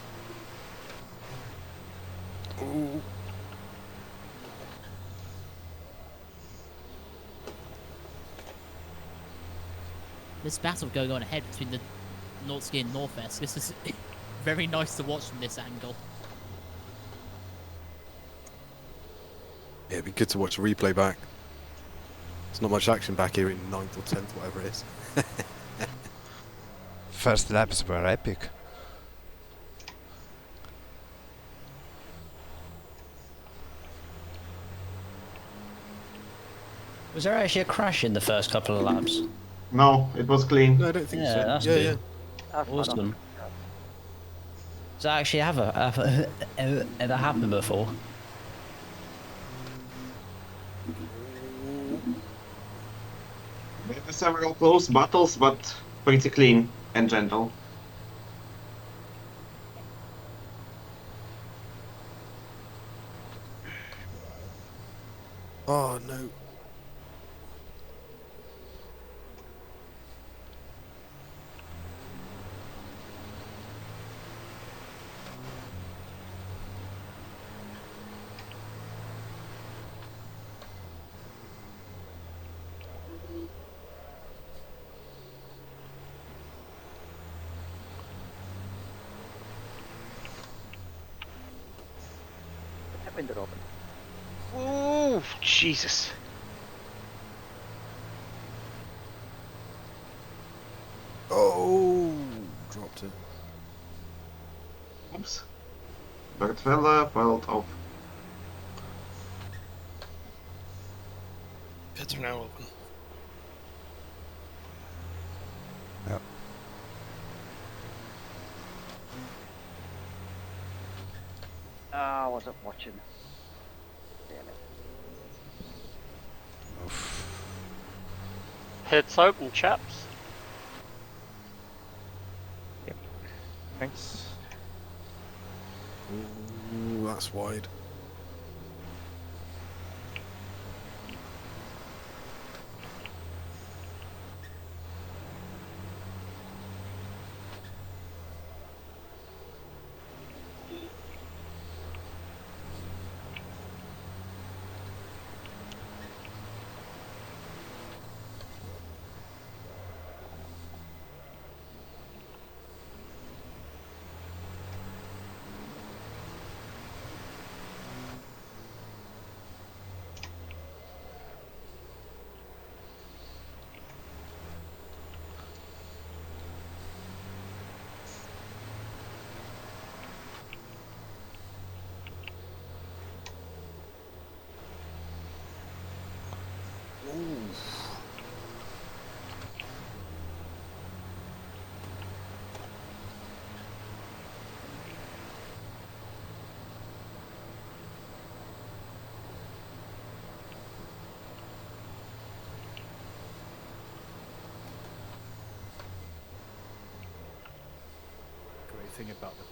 S6: Ooh.
S1: This battle going on ahead between the North and Northwest. This is very nice to watch from this angle.
S6: Yeah, it'd be good to watch a replay back. There's not much action back here in 9th or 10th, whatever it is.
S8: First laps were epic.
S4: Was there actually a crash in the first couple of laps?
S14: No, it was clean.
S6: No, I don't think so.
S4: That's
S6: Yeah,
S4: good.
S11: That's
S4: Awesome. Does that actually ever happened before?
S14: There were several close battles, but pretty clean and gentle.
S6: Oh, no.
S11: That window open.
S5: Oh, Jesus.
S6: Oh, dropped it.
S14: Oops. Bertwelle pulled off.
S9: Pits are now open.
S8: Yep.
S11: Ah, I wasn't watching. Damn it.
S13: Pits open, chaps.
S2: Yep. Thanks.
S6: Ooh, that's wide.
S10: Great thing about the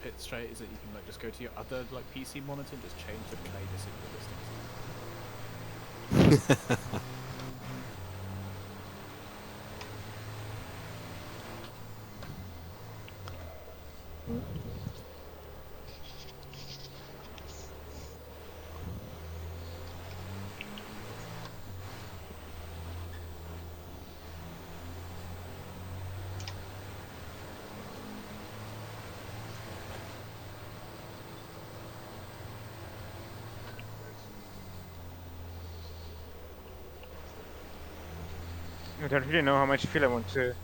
S10: pit straight is that you can like just go to your other like PC monitor and just change the play distance.
S2: I don't really know how much fuel I want to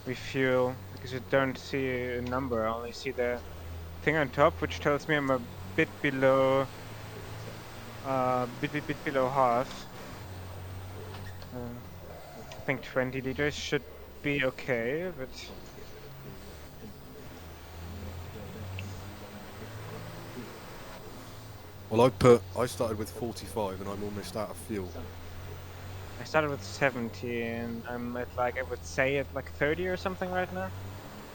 S2: refuel because I don't see a number. I only see the thing on top, which tells me I'm a bit below, bit below half. I think 20 liters should be okay, but
S6: Well, I started with 45 and I'm almost out of fuel.
S2: I started with 70 and I'm at like, I would say at like 30 or something right now.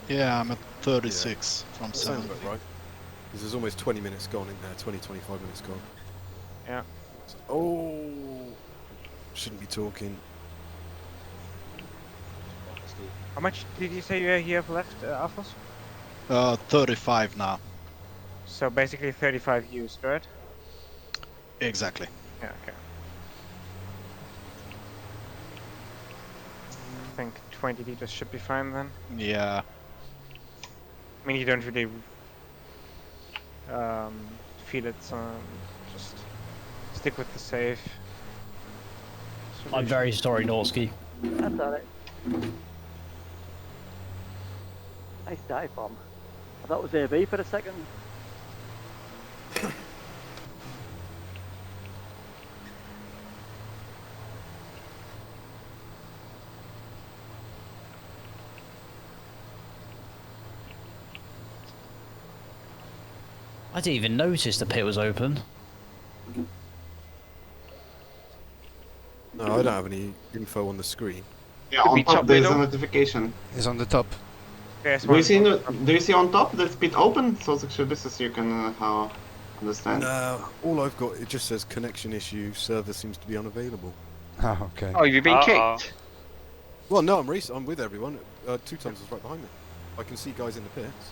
S7: Yeah, I'm at 36 from
S6: That sounds
S7: 70.
S6: about right. Because there's almost 20 minutes gone in there, 25 minutes gone.
S2: Yeah.
S6: So, oh, shouldn't be talking.
S2: How much did you say you have left, Alphas?
S7: 35 now.
S2: So basically 35 used, right?
S7: Exactly.
S2: Yeah, okay. I think 20 liters should be fine then.
S7: Yeah.
S2: I mean, you don't really feel it, so just stick with the safe.
S4: I'm very sorry, Norsky.
S11: That's alright. Nice dive bomb. I thought it was AB for a second.
S4: I didn't even notice the pit was open.
S6: No, I don't have any info on the screen.
S14: Yeah, on top there is a notification.
S8: It's on the top.
S2: Yes,
S14: Do you see on top the pit open? So actually this is you can understand.
S6: No, all I've got, it just says connection issue, server seems to be unavailable.
S8: Oh, okay.
S5: Oh, you've been kicked?
S6: Well, no, I'm with everyone. 2 tons is right behind me. I can see guys in the pits.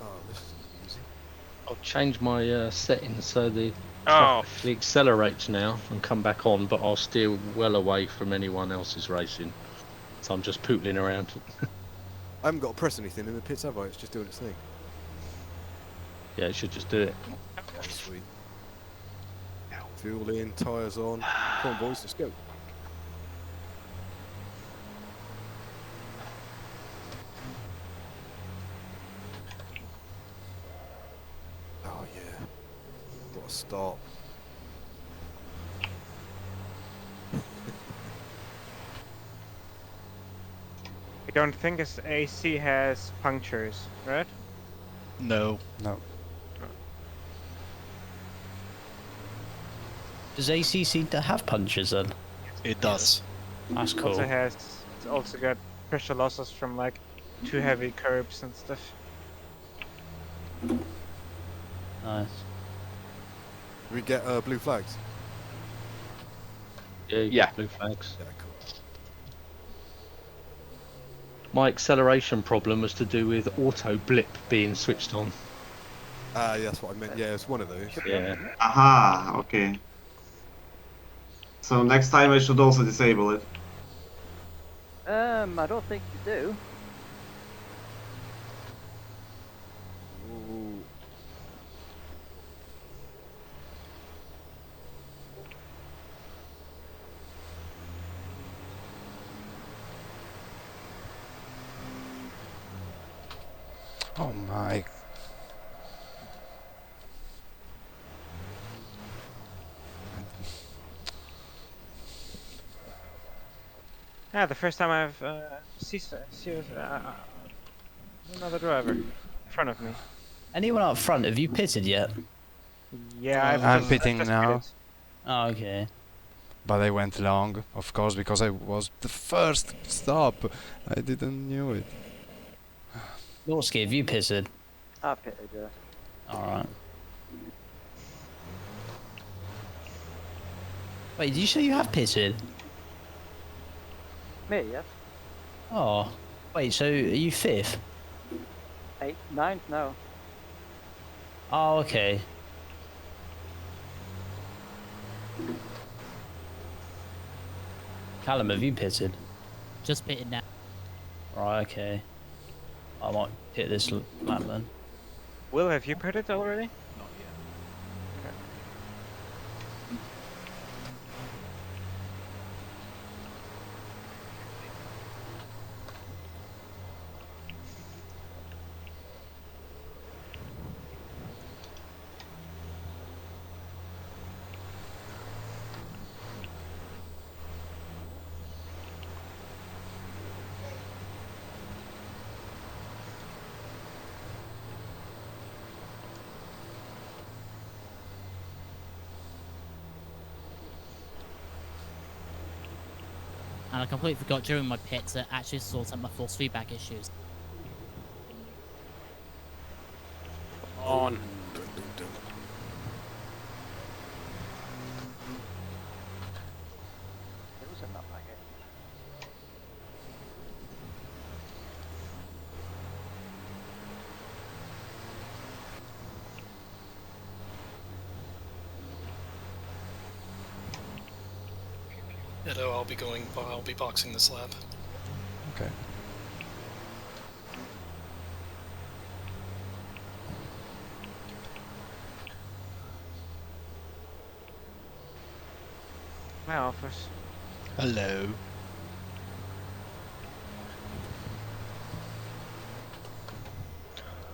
S6: Oh, this is easy.
S12: I'll change my settings so the truck actually accelerates now and come back on, but I'll steer well away from anyone else's racing. So I'm just pootling around.
S6: I haven't got to press anything in the pits, have I? It's just doing its thing.
S12: Yeah, it should just do it.
S6: Sweet. Fuel in, tyres on. Come on, boys, let's go. Oh, yeah. Got to stop.
S2: I don't think his AC has punctures, right?
S7: No.
S8: No.
S4: Does AC seem to have punches then?
S7: It does.
S4: That's cool.
S2: It's also got pressure losses from like too heavy curbs and stuff.
S4: Nice.
S6: We get blue flags.
S12: Yeah, you get blue flags.
S6: Yeah, cool.
S12: My acceleration problem was to do with auto blip being switched on.
S6: Yeah, that's what I meant. Yeah, it's one of those.
S12: Yeah.
S14: Aha, okay. So next time I should also disable it.
S11: I don't think you do.
S6: Ooh.
S8: Oh my.
S2: Yeah, the first time I've seen another driver in front of me.
S4: Anyone up front, have you pitted yet?
S2: Yeah,
S8: I'm pitting now.
S4: Oh, okay.
S8: But I went long, of course, because I was the first stop. I didn't knew it.
S4: Norsky, have you pitted?
S11: I pitted, yeah.
S4: Alright. Wait, did you say you have pitted?
S11: Me, yes.
S4: Oh. Wait, so are you 5th?
S11: 8th, 9th, no.
S4: Oh, okay. Callum, have you pitted?
S1: Just pitted now.
S4: Right, okay. I might hit this lap then.
S2: Will, have you pitted already?
S10: Not yet.
S1: And I completely forgot during my pit to actually sort out my force feedback issues.
S5: On.
S11: It was a not like it.
S9: Edo, I'll be boxing this lap.
S8: Okay.
S2: My office.
S7: Hello.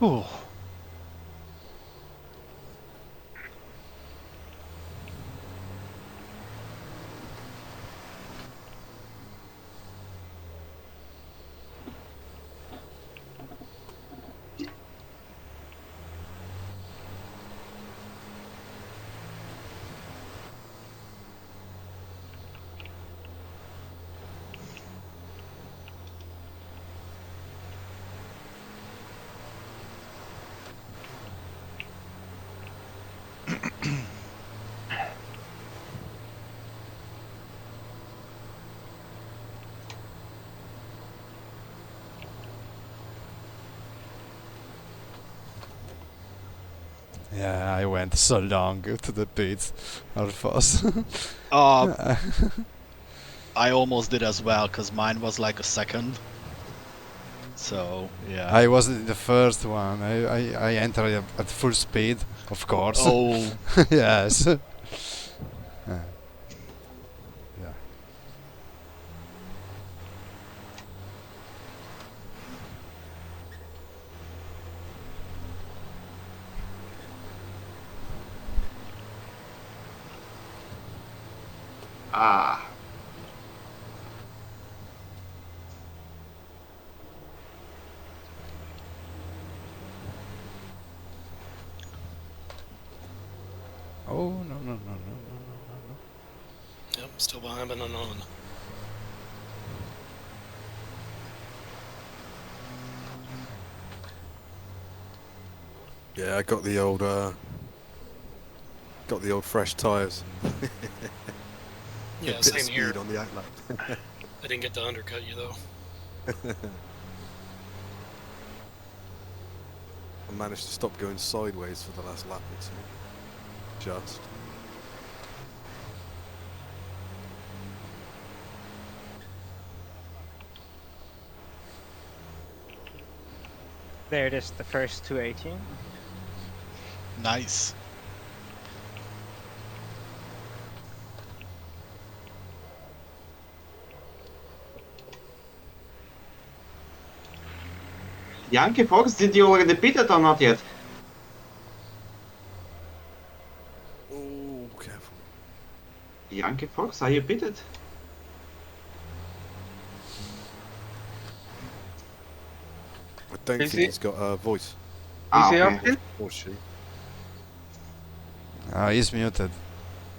S7: Oh.
S8: Yeah, I went so long to the pits. Alphas.
S7: I almost did as well, because mine was like a second. So, yeah.
S8: I wasn't the first one. I entered at full speed, of course.
S7: Oh.
S8: Yes. Yeah.
S14: Ah.
S8: Oh, no.
S9: Yep, still behind, but not on.
S6: Yeah, I got the old fresh tyres.
S9: Yeah,
S6: A bit
S9: same
S6: of speed
S9: here.
S6: on the outlap.
S9: I didn't get to undercut you though.
S6: I managed to stop going sideways for the last lap or two. Just.
S2: There it is, the first 218.
S7: Nice.
S14: Yankee Fox, did you already pit it or not yet?
S6: Oh, careful.
S14: Yankee Fox, are you pitted?
S6: I don't think he's got a voice.
S14: Ah, okay.
S6: Or she.
S8: He's muted.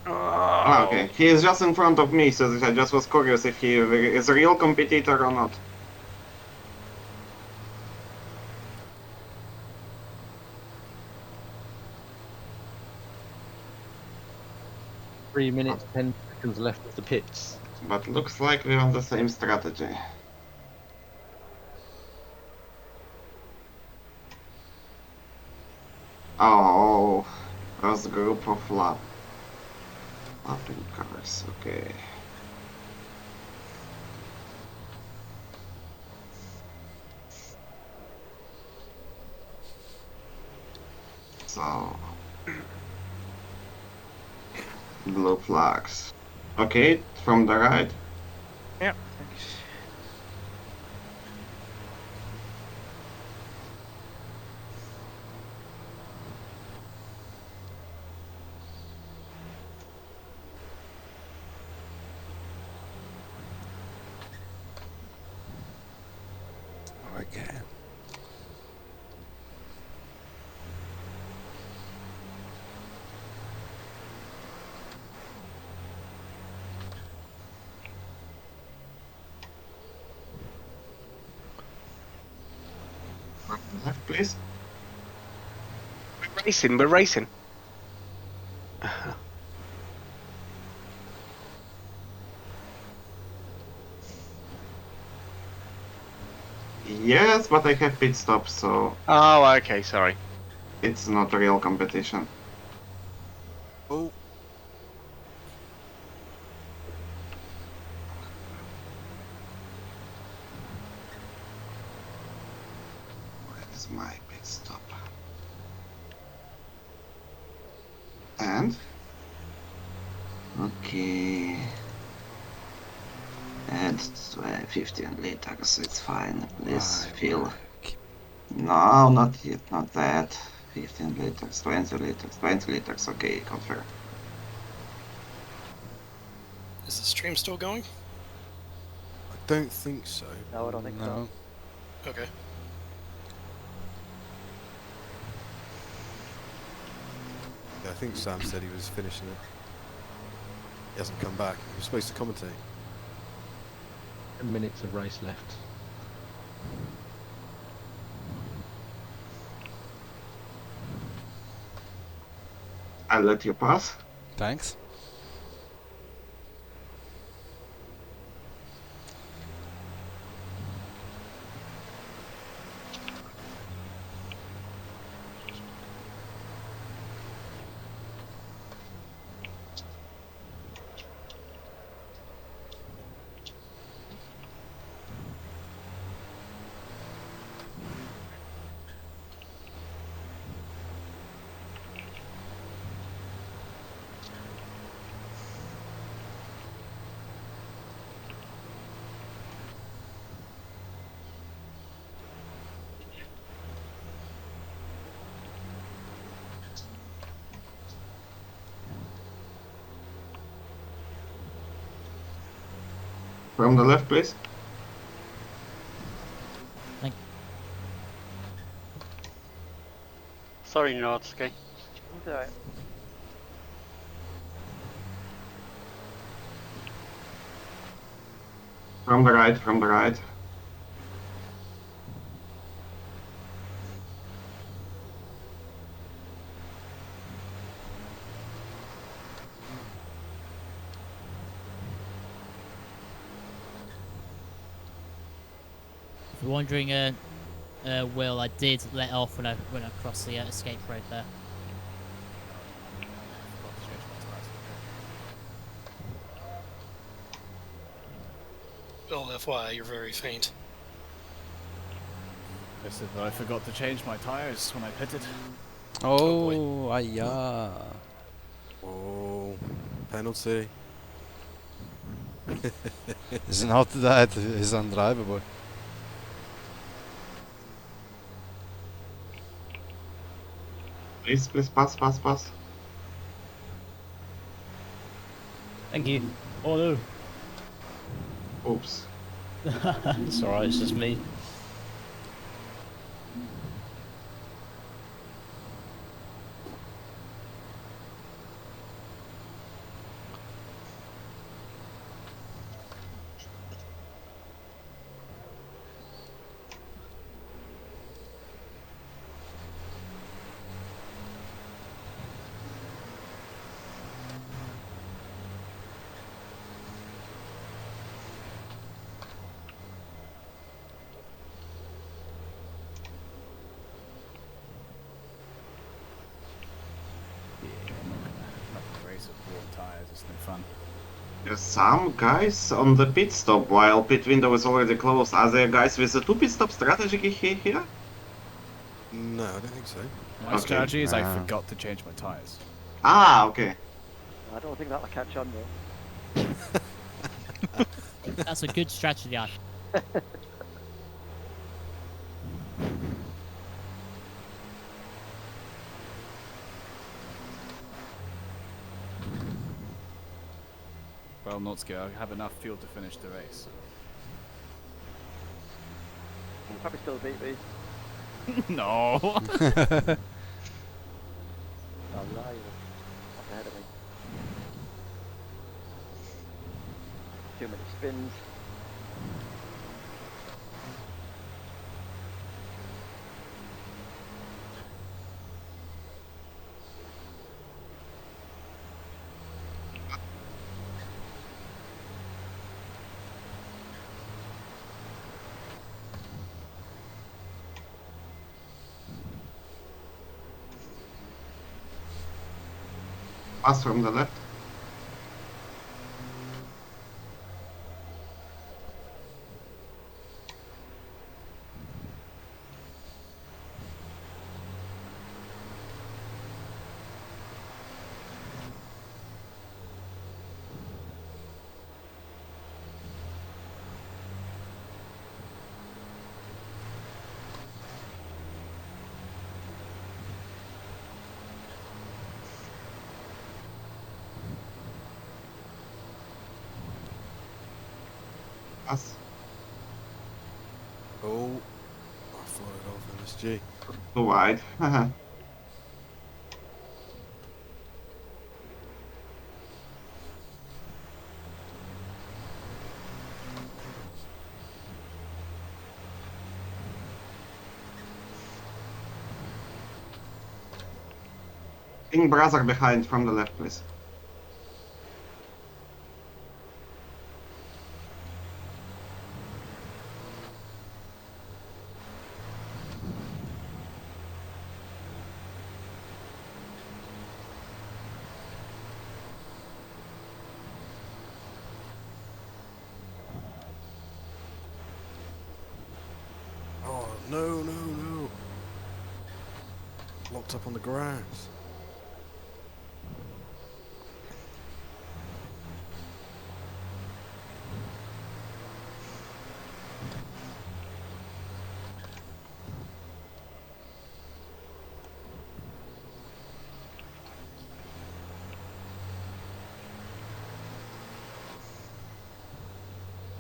S14: Ah, okay. He is just in front of me, so I just was curious if he is a real competitor or not.
S12: Three minutes, 10 seconds left of the pits.
S14: But looks like we're on the same strategy. Oh, first group of lapping cars, okay. So, blue flags. Okay, from the right.
S2: Yeah, thanks.
S8: Again.
S14: Left, please.
S5: We're racing.
S14: Yes, but I have pit stop, so
S5: Oh, okay, sorry.
S14: it's not a real competition.
S6: Oh.
S14: is my pit stop. And okay, and 15 liters. It's fine. Please fill. No, not yet. Not that. 15 liters, 20 liters, 20 liters. Okay, confirm.
S9: Is the stream still going?
S6: I don't think so.
S11: No, I don't think so.
S9: Okay.
S6: Yeah, I think Sam said he was finishing it. He hasn't come back. He was supposed to commentate.
S12: 10 minutes of race left.
S14: I'll let you pass.
S8: Thanks.
S14: From the left, please.
S13: Sorry, Nordsky.
S11: It's alright.
S14: From the right, from the right.
S1: If you're wondering, Will, I did let off when I crossed the escape road there.
S9: Well, FYI, you're very faint.
S10: I said that I forgot to change my tires when I pitted.
S8: Oh, yeah.
S6: Oh, penalty.
S8: It's not that, it's undrivable.
S14: Please, please, pass, pass, pass.
S4: Thank you. Oh no.
S14: Oops.
S4: It's alright, it's just me.
S10: It's no fun.
S14: There's some guys on the pit stop while pit window is already closed. Are there guys with a 2 pit stop strategy here?
S6: No, I don't think so.
S10: My strategy is I forgot to change my tires.
S14: Ah, okay.
S11: I don't think that'll catch on though.
S1: That's a good strategy, I
S10: Well, Notsuki, I have enough fuel to finish the race.
S11: You'll probably still beat me.
S10: No.
S11: Oh, lie, you're ahead of me. Too many spins.
S14: Pass from the left. Us.
S6: Oh, I followed off MSG.
S14: Too wide. King brother behind from the left, please.
S6: Oh, no, no, no. Locked up on the grass.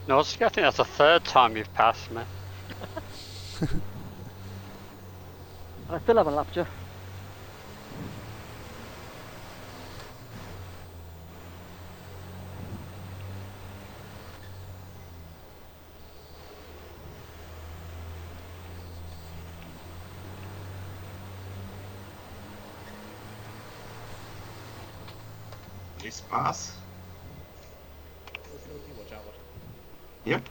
S13: No, I think that's the third time you've passed me.
S11: I still haven't lapped you.
S14: Please pass.
S10: Watch out, watch.
S14: Yep.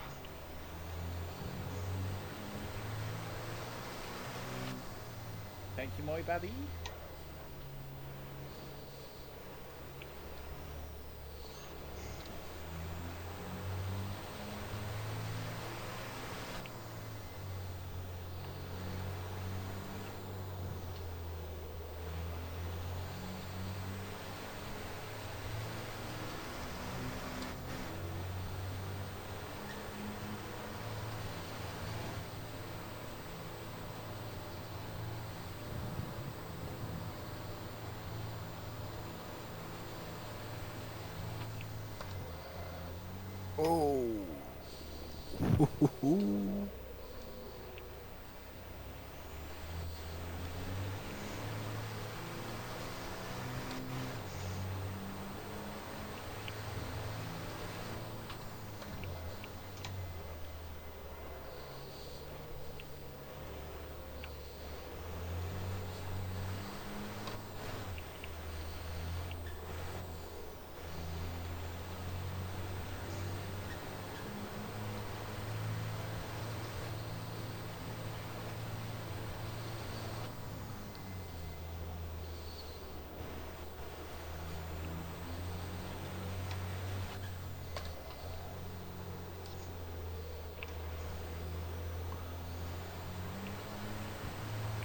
S10: Thank you, my baby.
S6: Oh.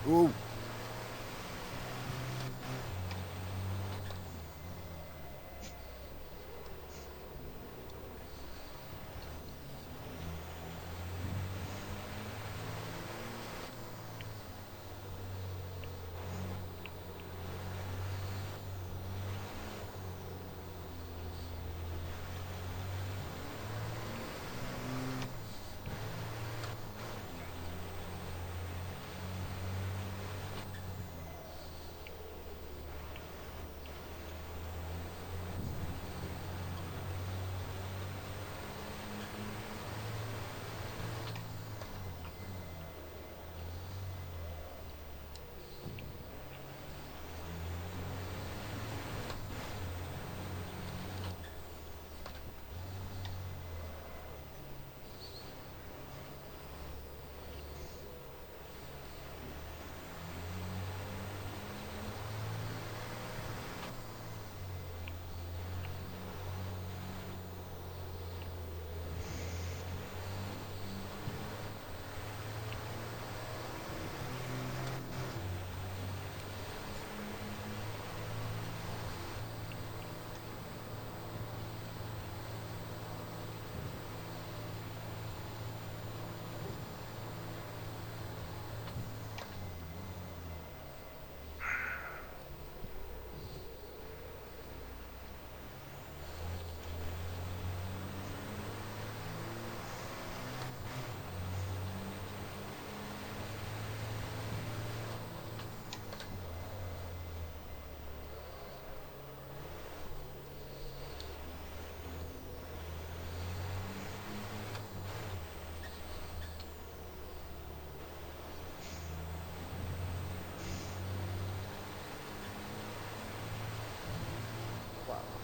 S6: Ooh.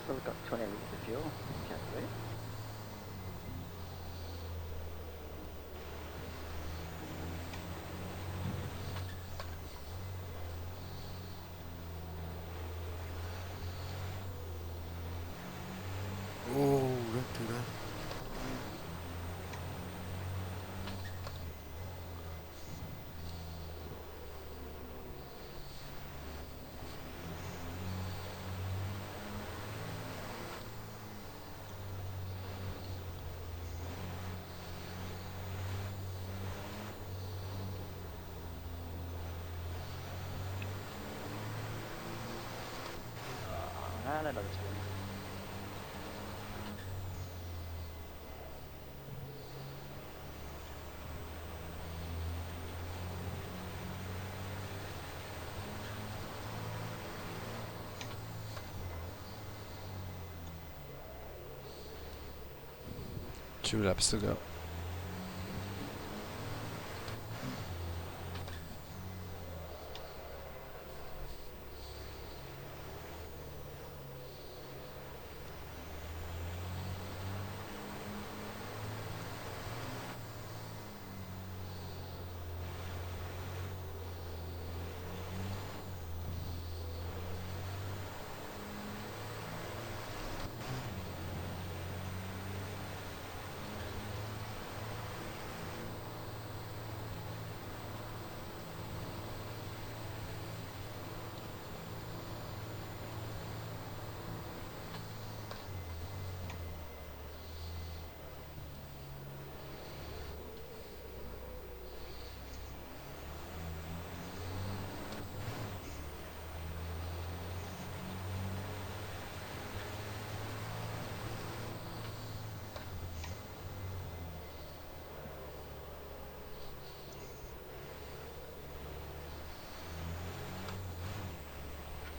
S11: still got 20 litres of fuel. Can't wait.
S6: Oh, don't do that.
S11: And another spin.
S8: Two laps to go.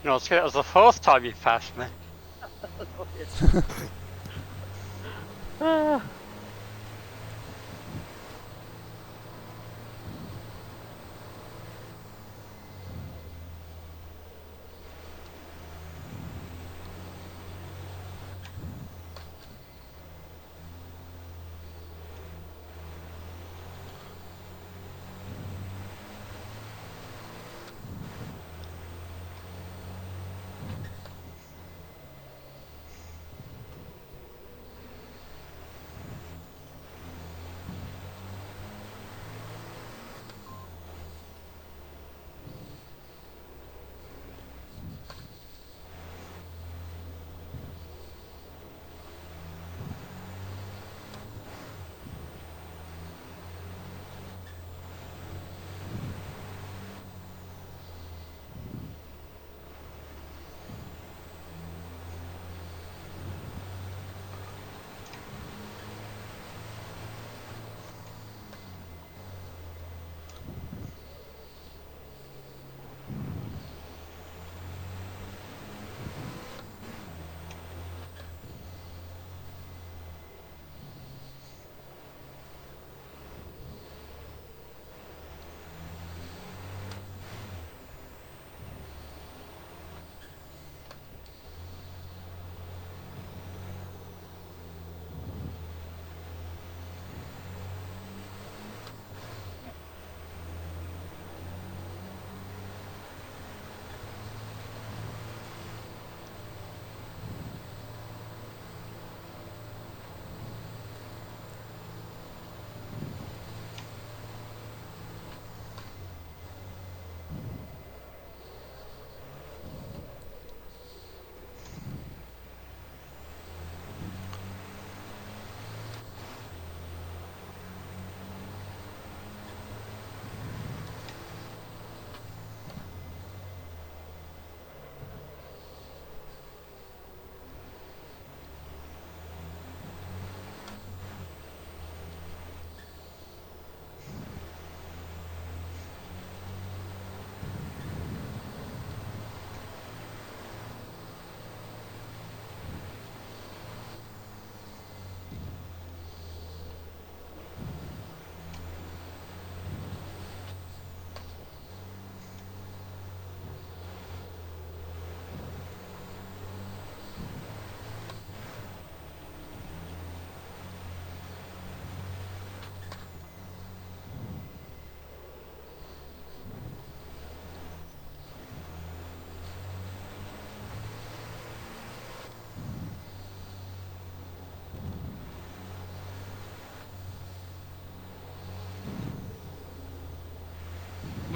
S13: No, it's good. It was the fourth time you passed me.
S11: Ah.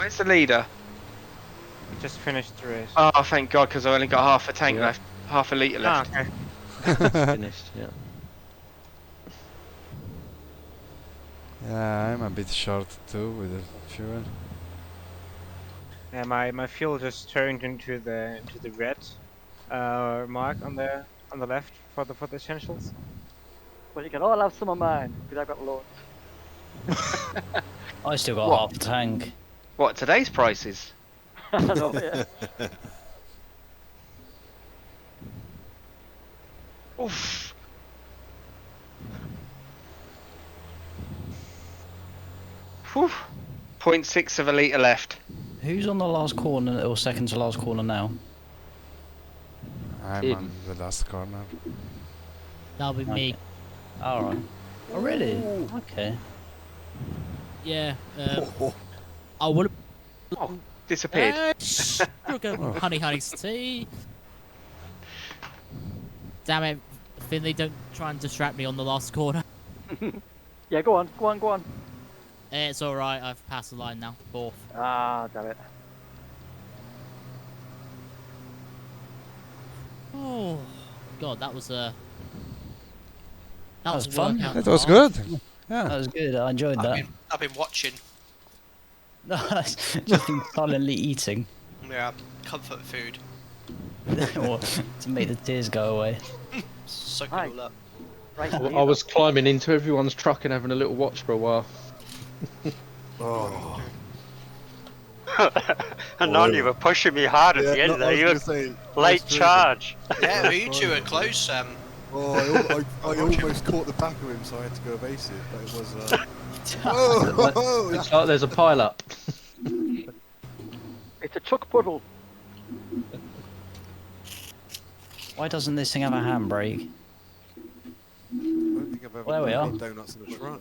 S5: Where's the leader?
S2: We just finished the race.
S5: Oh, thank God, because I only got half a tank
S12: Yeah.
S5: left, half a litre left.
S2: Okay.
S12: Finished, yeah.
S8: Yeah, I'm a bit short too with the fuel.
S2: Yeah, my fuel just turned into the red mark on the left for the essentials.
S11: Well, you can all have some of mine because I've got loads.
S4: I still got
S5: What?
S4: half the tank.
S5: What, today's prices?
S11: I know, yeah.
S5: Oof. Whew. 0.6 of a litre left.
S4: Who's on the last corner or second to last corner now?
S8: I'm
S12: Tim.
S8: on the last corner.
S1: That'll be me.
S4: Alright. Oh, really? Okay.
S1: Yeah. I would
S5: Oh, disappeared.
S1: Sugar honey tea. Damn it, Finley! Don't try and distract me on the last corner.
S11: Yeah, go on.
S1: It's all right. I've passed the line now. Fourth.
S11: Ah, damn it.
S1: Oh God, that was
S4: That was
S1: a
S4: fun.
S1: workout
S8: That
S1: and a
S8: was
S1: half.
S8: good.
S4: That
S8: Yeah.
S4: was good. I enjoyed that.
S3: I've been watching.
S4: Just been silently eating.
S3: Yeah, comfort food.
S4: Or to make the tears go away.
S3: Soak it
S11: Right.
S3: all up.
S11: Right,
S12: I was climbing into everyone's truck and having a little watch for a while.
S6: Oh.
S13: And none you were pushing me hard at the end there. You were late charge.
S3: Yeah, you two are close.
S6: Oh, I almost caught the back of him, so I had to go evasive. But it was. Whoa!
S12: It's like there's a pile up.
S11: It's a chuck puddle.
S4: Why doesn't this thing have a handbrake?
S6: I don't think I've ever
S4: Well, there we
S6: done
S4: are.
S6: any donuts in a truck.